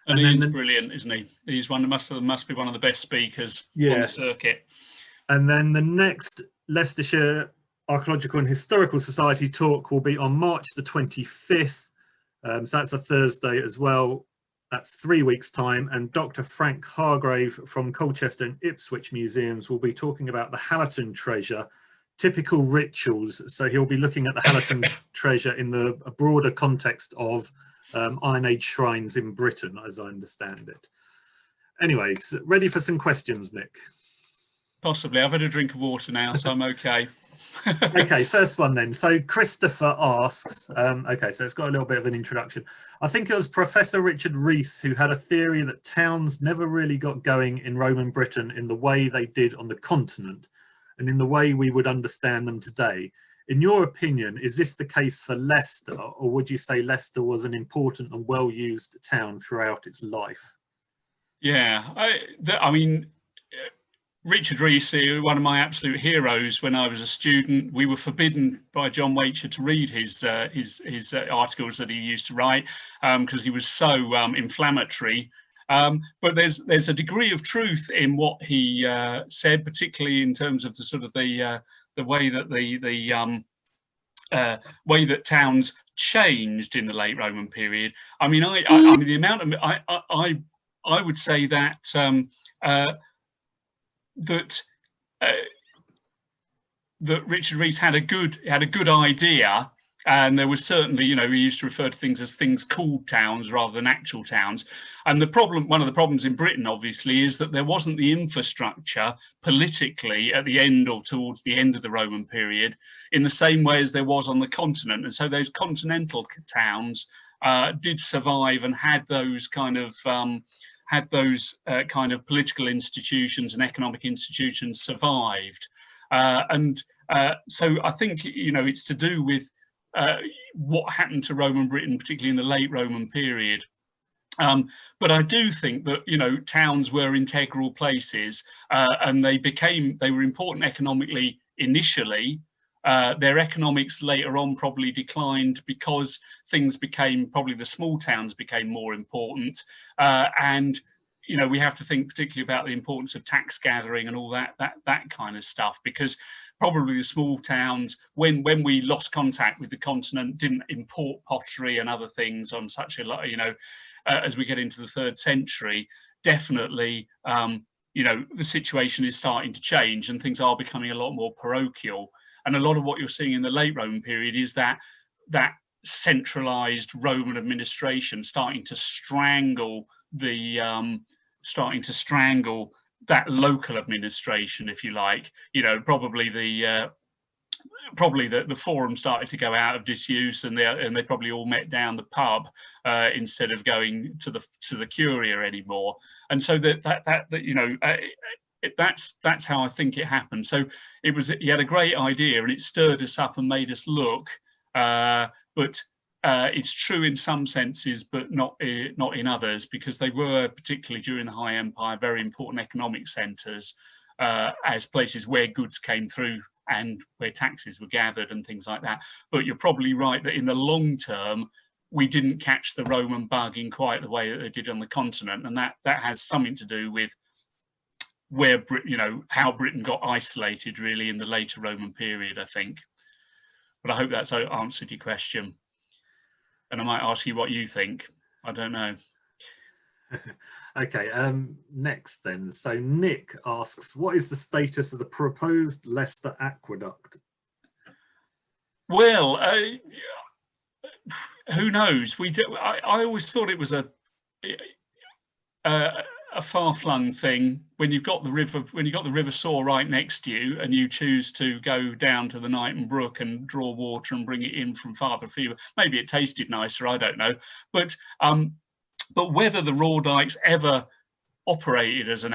And Ian's brilliant, isn't he? He's must be one of the best speakers on the circuit. And then the next Leicestershire Archaeological and Historical Society talk will be on March the 25th. So that's a Thursday as well. That's 3 weeks' time. And Dr. Frank Hargrave from Colchester and Ipswich Museums will be talking about the Hallerton treasure, typical rituals. So he'll be looking at the Hallerton treasure in a broader context of Iron Age shrines in Britain, as I understand it. Anyways, ready for some questions, Nick? Possibly. I've had a drink of water now, so I'm okay. Okay, first one then. So Christopher asks, okay, so it's got a little bit of an introduction. I think it was Professor Richard Rees who had a theory that towns never really got going in Roman Britain in the way they did on the continent and in the way we would understand them today. In your opinion, is this the case for Leicester, or would you say Leicester was an important and well-used town throughout its life? Yeah, I mean, Richard Rees, one of my absolute heroes when I was a student. We were forbidden by John Wacher to read his articles that he used to write because he was so inflammatory. But there's a degree of truth in what he said, particularly in terms of the sort of the way that way that towns changed in the late Roman period. I mean, I mean the amount of I would say that that Richard Rees had a good idea, and there was certainly, you know, he used to refer to things as things called towns rather than actual towns. And one of the problems in Britain, obviously, is that there wasn't the infrastructure politically at the end or towards the end of the Roman period in the same way as there was on the continent. And so those continental towns did survive and had those kind of political institutions and economic institutions survived. So I think, you know, it's to do with what happened to Roman Britain, particularly in the late Roman period. But I do think that, you know, towns were integral places, and they were important economically initially. Their economics later on probably declined because things became, probably the small towns became more important. And, you know, we have to think particularly about the importance of tax gathering and all that kind of stuff, because probably the small towns, when we lost contact with the continent, didn't import pottery and other things on such a lot, you know, as we get into the 3rd century, definitely, you know, the situation is starting to change and things are becoming a lot more parochial. And a lot of what you're seeing in the late Roman period is that centralized Roman administration starting to strangle that local administration, if you like. You know, probably the forum started to go out of disuse, and they probably all met down the pub instead of going to the curia anymore. And so that you know, that's how I think it happened. So he had a great idea, and it stirred us up and made us look. But it's true in some senses, but not in others, because they were, particularly during the High Empire, very important economic centres, as places where goods came through and where taxes were gathered and things like that. But you're probably right that in the long term, we didn't catch the Roman bug in quite the way that they did on the continent, and that has something to do with where you know, how Britain got isolated really in the later Roman period, I think. But I hope that's answered your question. And I might ask you what you think. I don't know. Okay, next then. So Nick asks, what is the status of the proposed Leicester aqueduct? Well, who knows? I always thought it was a far-flung thing. When you've got the river Soar right next to you, and you choose to go down to the Knighton Brook and draw water and bring it in from farther afield, maybe it tasted nicer. I don't know, but whether the raw dikes ever operated as an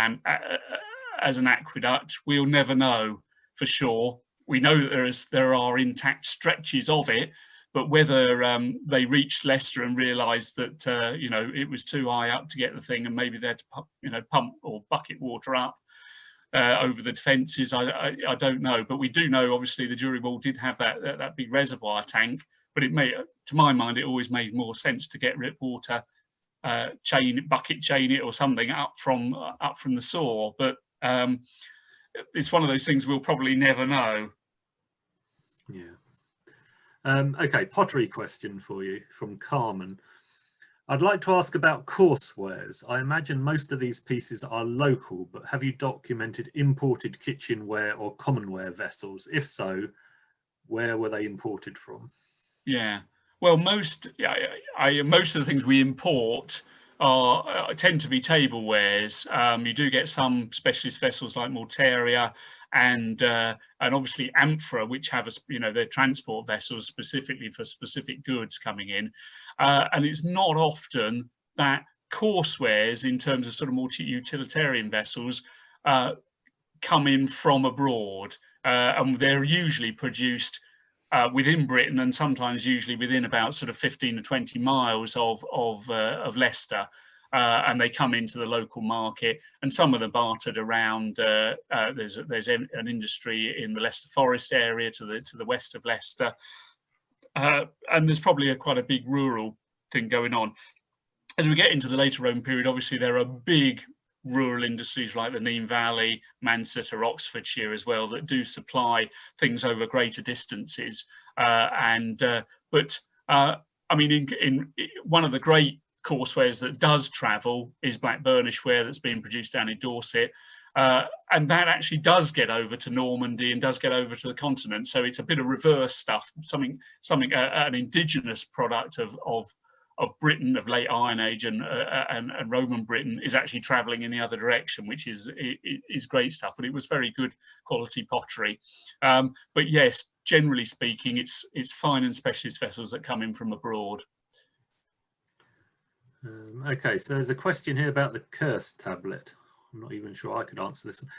aqueduct, we'll never know for sure. We know that there are intact stretches of it, but whether they reached Leicester and realised that you know, it was too high up to get the thing, and maybe they had to pump or bucket water up over the defences, I don't know. But we do know, obviously, the jury wall did have that big reservoir tank, but it made, to my mind, it always made more sense to get rip water, bucket chain it or something up from the Soar. But it's one of those things we'll probably never know. Yeah. Okay, pottery question for you from Carmen. I'd like to ask about coursewares. I imagine most of these pieces are local, but have you documented imported kitchenware or commonware vessels? If so, where were they imported from? Yeah, well, most of the things we import tend to be tablewares. You do get some specialist vessels like Mortaria and obviously Amphora, which have they're transport vessels specifically for specific goods coming in. And it's not often that coursewares, in terms of sort of more utilitarian vessels, come in from abroad, and they're usually produced within Britain, and sometimes usually within about sort of 15 to 20 miles of Leicester, and they come into the local market, and some of them bartered around. There's an industry in the Leicester Forest area to the west of Leicester, and there's probably quite a big rural thing going on. As we get into the later Roman period, obviously there are big rural industries like the Nene Valley, Manchester, Oxfordshire as well, that do supply things over greater distances. I mean, in one of the great coursewares that does travel is black burnish ware that's being produced down in Dorset, and that actually does get over to Normandy and does get over to the continent. So it's a bit of reverse stuff, an indigenous product of Britain, of late Iron Age and Roman Britain, is actually travelling in the other direction, which is great stuff. But it was very good quality pottery. But yes, generally speaking, it's fine and specialist vessels that come in from abroad. Okay, so there's a question here about the curse tablet. I'm not even sure I could answer this one.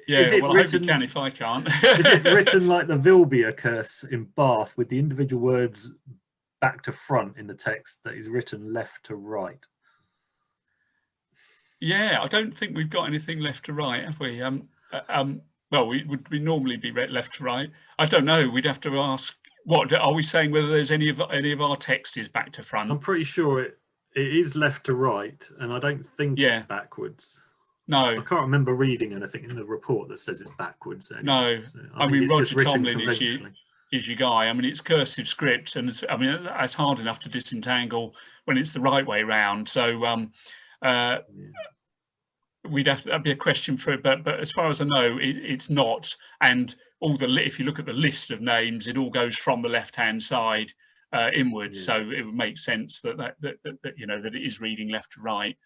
Yeah, I hope you can if I can't. Is it written like the Vilbia curse in Bath, with the individual words back to front in the text that is written left to right? Yeah, I don't think we've got anything left to right, have we? Well, we normally be read left to right. I don't know. We'd have to ask. What are we saying? Whether there's any of our text is back to front? I'm pretty sure it is left to right, and I don't think it's Yeah. backwards. No, I can't remember reading anything in the report that says it's backwards. Anyway. no. So I think mean, it's Roger just written Tomlin conventionally. is your guy. I mean, it's cursive script, and I mean, it's hard enough to disentangle when it's the right way round. So Yeah. that'd be a question for it. But as far as I know, it's not. And if you look at the list of names, it all goes from the left-hand side inwards. Yeah. So it would make sense that you know that it is reading left to right.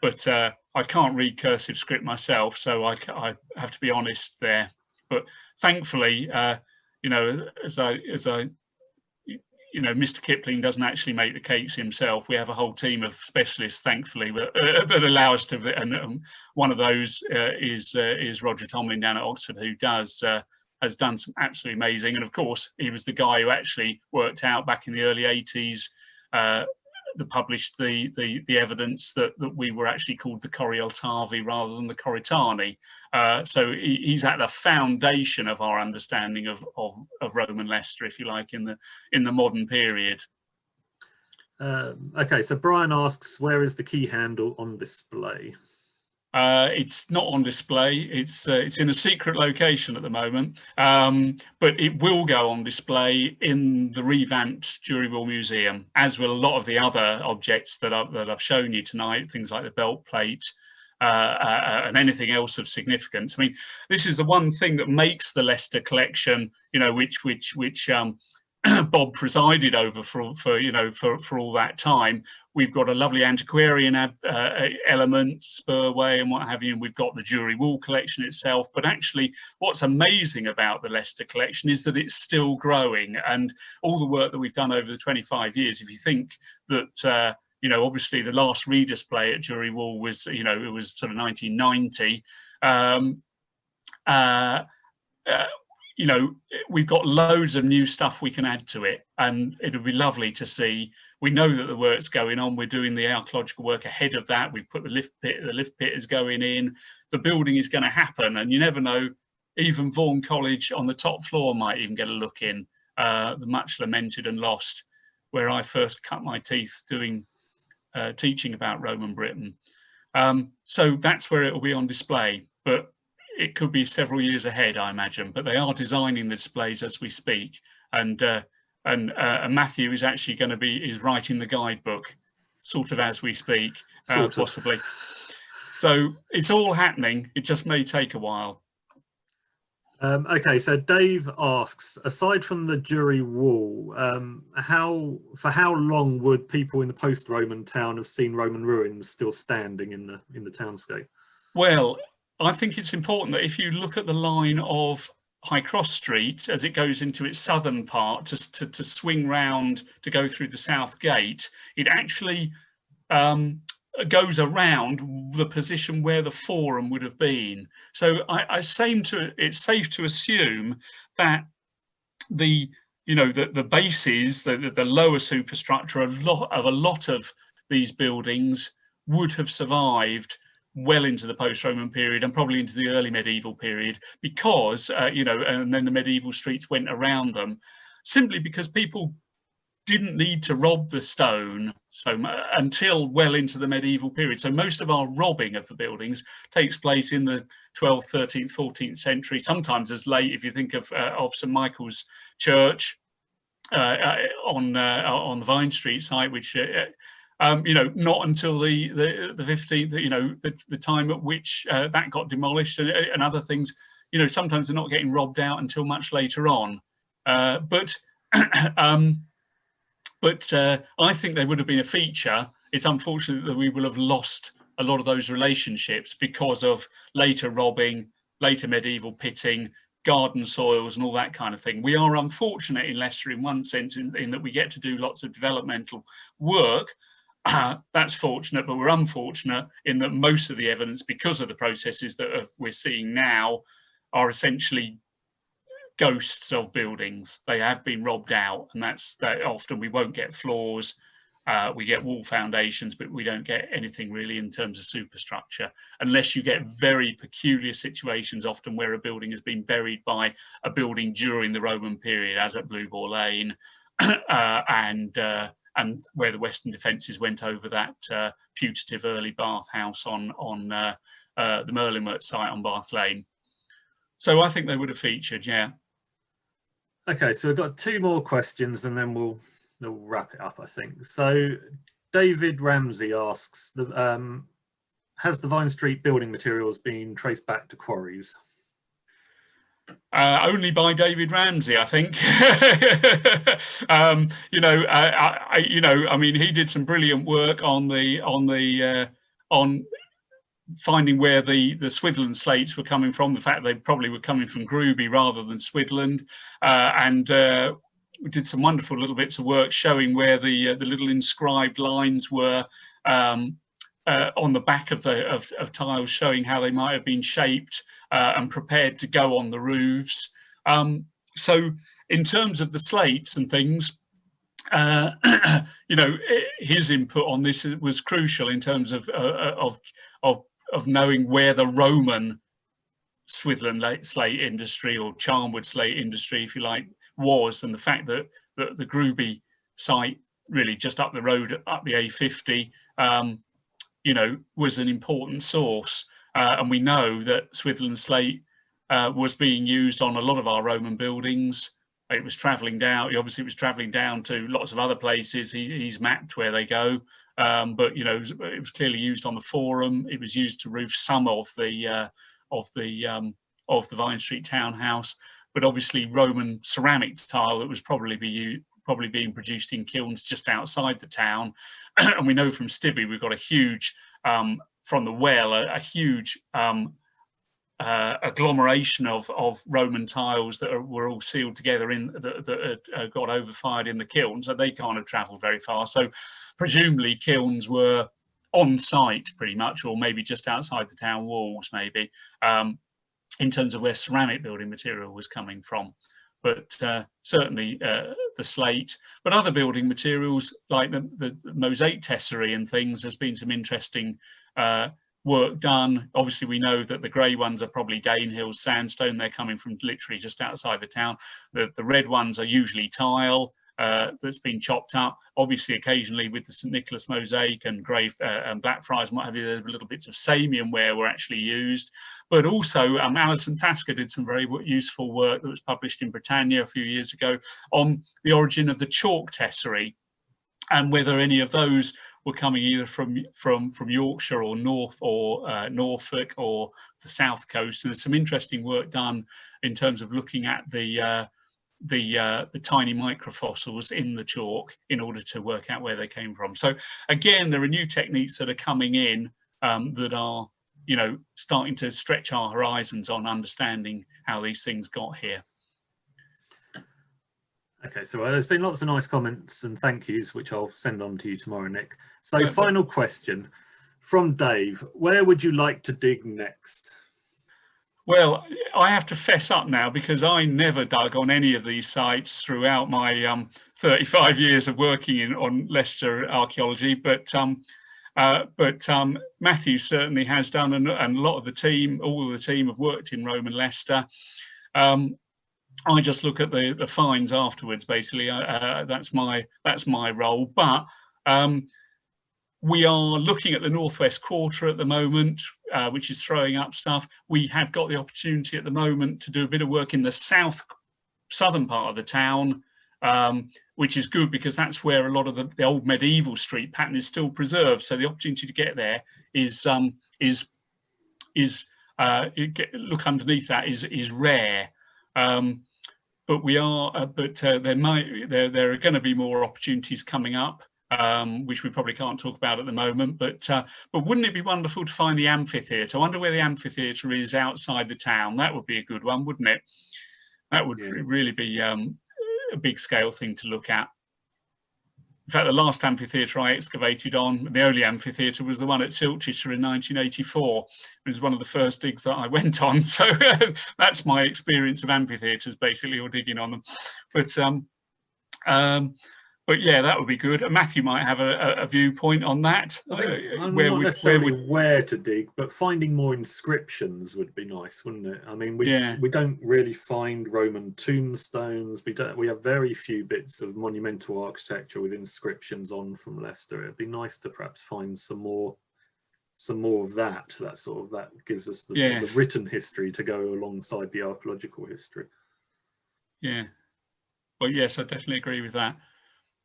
But I can't read cursive script myself, so I have to be honest there. But thankfully, you know, as I you know, Mr. Kipling doesn't actually make the cakes himself. We have a whole team of specialists, thankfully, that allow us to. And one of those is Roger Tomlin down at Oxford, who has done some absolutely amazing. And of course, he was the guy who actually worked out back in the early 80s. Published the evidence that we were actually called the Corieltavorum rather than the Coritani. So he's at the foundation of our understanding of Roman Leicester, if you like, in the modern period. Okay, so Brian asks, where is the key handle on display? It's not on display. It's in a secret location at the moment, but it will go on display in the revamped Jury Wall Museum, as will a lot of the other objects that I've shown you tonight, things like the belt plate and anything else of significance. I mean, this is the one thing that makes the Leicester collection, you know, which Bob presided over for all that time. We've got a lovely antiquarian element, Spurway and what have you, and we've got the Jury Wall collection itself. But actually, what's amazing about the Leicester collection is that it's still growing, and all the work that we've done over the 25 years. If you think that, you know, obviously the last redisplay at Jury Wall was, you know, it was sort of 1990. You know, we've got loads of new stuff we can add to it, and it would be lovely to see. We know that the work's going on. We're doing the archaeological work ahead of that. We've put the lift pit is going in. The building is going to happen, and you never know, even Vaughan College on the top floor might even get a look in, the much lamented and lost, where I first cut my teeth doing teaching about Roman Britain. So that's where it will be on display, but it could be several years ahead, I imagine, but they are designing the displays as we speak. And Matthew is actually going to is writing the guidebook sort of as we speak, possibly. So it's all happening. It just may take a while. Okay, so Dave asks, aside from the Jury Wall, for how long would people in the post-Roman town have seen Roman ruins still standing in the townscape? Well, I think it's important that if you look at the line of High Cross Street as it goes into its southern part to swing round to go through the south gate, it actually goes around the position where the forum would have been. So it's safe to assume that the bases, the lower superstructure of a lot of these buildings would have survived well into the post-Roman period and probably into the early medieval period, because and then the medieval streets went around them, simply because people didn't need to rob the stone until well into the medieval period. So most of our robbing of the buildings takes place in the 12th, 13th, 14th century, sometimes as late, if you think of St Michael's Church on the Vine Street site, which not until the 15th, the time at which that got demolished, and other things, sometimes they're not getting robbed out until much later on. But I think they would have been a feature. It's unfortunate that we will have lost a lot of those relationships because of later robbing, later medieval pitting, garden soils and all that kind of thing. We are unfortunate in Leicester in one sense in that we get to do lots of developmental work. That's fortunate, but we're unfortunate in that most of the evidence, because of the processes that we're seeing now, are essentially ghosts of buildings. They have been robbed out, and that often we won't get floors We get wall foundations, but we don't get anything really in terms of superstructure, unless you get very peculiar situations, often where a building has been buried by a building during the Roman period, as at Blue Boar Lane, and where the Western defences went over that putative early bathhouse on the Merlinworth site on Bath Lane. So I think they would have featured, yeah. Okay, so we've got 2 more questions and then we'll wrap it up, I think. So David Ramsey asks, has the Vine Street building materials been traced back to quarries? Only by David Ramsey, I think. I mean, he did some brilliant work on finding where the Swidland slates were coming from. The fact they probably were coming from Groby rather than Swidland, and we did some wonderful little bits of work showing where the little inscribed lines were on the back of tiles, showing how they might have been shaped and prepared to go on the roofs. So in terms of the slates and things, his input on this was crucial in terms of knowing where the Roman Swidland slate industry, or Charnwood slate industry, if you like, was, and the fact that the Groby site, really just up the road, up the A50, was an important source. And we know that Swidland slate was being used on a lot of our Roman buildings. It was travelling down. Obviously, it was travelling down to lots of other places. He's mapped where they go, but it was clearly used on the Forum. It was used to roof some of the Vine Street townhouse. But obviously, Roman ceramic tile that was probably being produced in kilns just outside the town. And we know from Stibbe we've got a huge from the well a huge agglomeration of Roman tiles that were all sealed together that got overfired in the kilns, and they can't have travelled very far. So presumably kilns were on site pretty much, or maybe just outside the town walls, maybe, in terms of where ceramic building material was coming from. But certainly the slate, but other building materials like the mosaic tesserae and things, there's been some interesting work done. Obviously, we know that the grey ones are probably Danehill sandstone. They're coming from literally just outside the town. The red ones are usually tile that's been chopped up. Obviously, occasionally with the St Nicholas mosaic and grey and Blackfriars, might have little bits of Samian ware were actually used. But also, Alison Tasker did some very useful work that was published in Britannia a few years ago on the origin of the chalk tesserae, and whether any of those were coming either from Yorkshire or Norfolk or the south coast. And there's some interesting work done in terms of looking at the tiny microfossils in the chalk in order to work out where they came from. So again, there are new techniques that are coming in that are starting to stretch our horizons on understanding how these things got here. Okay, so there's been lots of nice comments and thank yous, which I'll send on to you tomorrow, Nick. So final question from Dave: where would you like to dig next? Well, I have to fess up now, because I never dug on any of these sites throughout my 35 years of working on Leicester archaeology, but Matthew certainly has done, and a lot of the team, all of the team, have worked in Roman Leicester. I just look at the finds afterwards, basically. That's my role. But we are looking at the northwest quarter at the moment, which is throwing up stuff. We have got the opportunity at the moment to do a bit of work in the southern part of the town, which is good, because that's where a lot of the old medieval street pattern is still preserved. So the opportunity to get there look underneath that is rare. But we are, there are going to be more opportunities coming up, which we probably can't talk about at the moment. But wouldn't it be wonderful to find the amphitheatre? I wonder where the amphitheatre is outside the town. That would be a good one, wouldn't it? That would really be a big scale thing to look at. In fact, the last amphitheatre I excavated on, the only amphitheatre, was the one at Silchester in 1984. It was one of the first digs that I went on. So that's my experience of amphitheatres, basically, or digging on them. But But yeah, that would be good. Matthew might have a viewpoint on that. I think I'm where not we, necessarily where to dig, but finding more inscriptions would be nice, wouldn't it? I mean, we don't really find Roman tombstones. We have very few bits of monumental architecture with inscriptions on from Leicester. It'd be nice to perhaps find some more of that. That gives us the, sort of the written history to go alongside the archaeological history. Yeah. Well, yes, I definitely agree with that.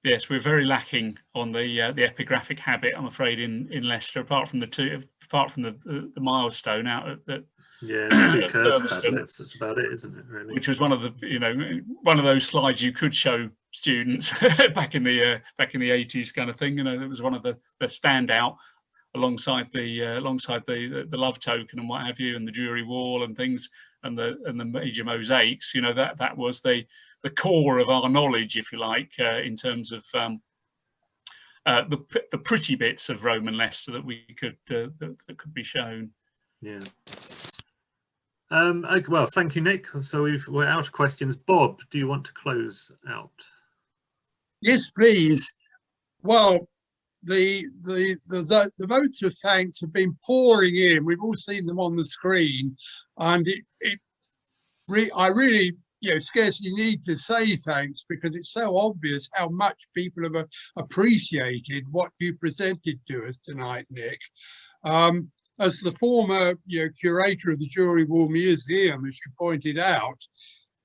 Yes, we're very lacking on the epigraphic habit, I'm afraid, in Leicester. Apart from the milestone out at the the 2 curse tablets. That's about it, isn't it? Really, which was one of the one of those slides you could show students back in the 80s, kind of thing. That was one of the standout alongside the love token and what have you, and the jury wall and things, and the major mosaics. That was the core of our knowledge, if you like, in terms of the pretty bits of Roman Leicester that we could that could be shown. Yeah. Okay, well, thank you, Nick. So we're out of questions. Bob, do you want to close out? Yes, please. Well, the votes of thanks have been pouring in. We've all seen them on the screen, and I really scarcely need to say thanks, because it's so obvious how much people have appreciated what you presented to us tonight, Nick. As the former curator of the Jury Wall Museum, as you pointed out,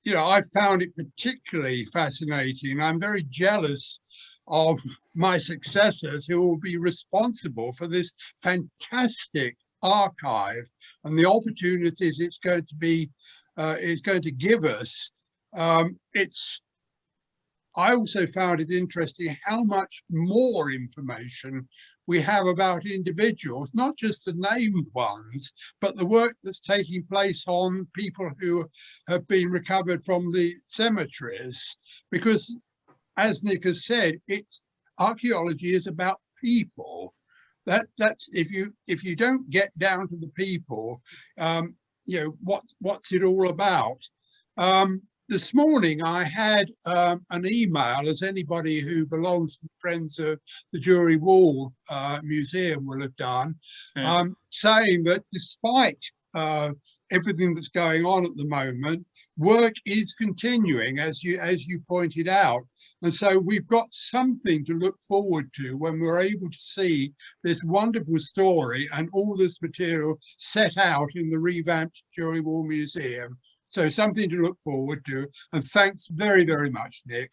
I found it particularly fascinating. I'm very jealous of my successors who will be responsible for this fantastic archive and the opportunities it's going to be is going to give us. I also found it interesting how much more information we have about individuals, not just the named ones, but the work that's taking place on people who have been recovered from the cemeteries. Because, as Nick has said, archaeology is about people. That's if you don't get down to the people, what's it all about? This morning I had an email, as anybody who belongs to the Friends of the Jury Wall Museum will have done, saying that despite everything that's going on at the moment, work is continuing, as you pointed out. And so we've got something to look forward to when we're able to see this wonderful story and all this material set out in the revamped Jury Wall Museum. So something to look forward to. And thanks very, very much, Nick.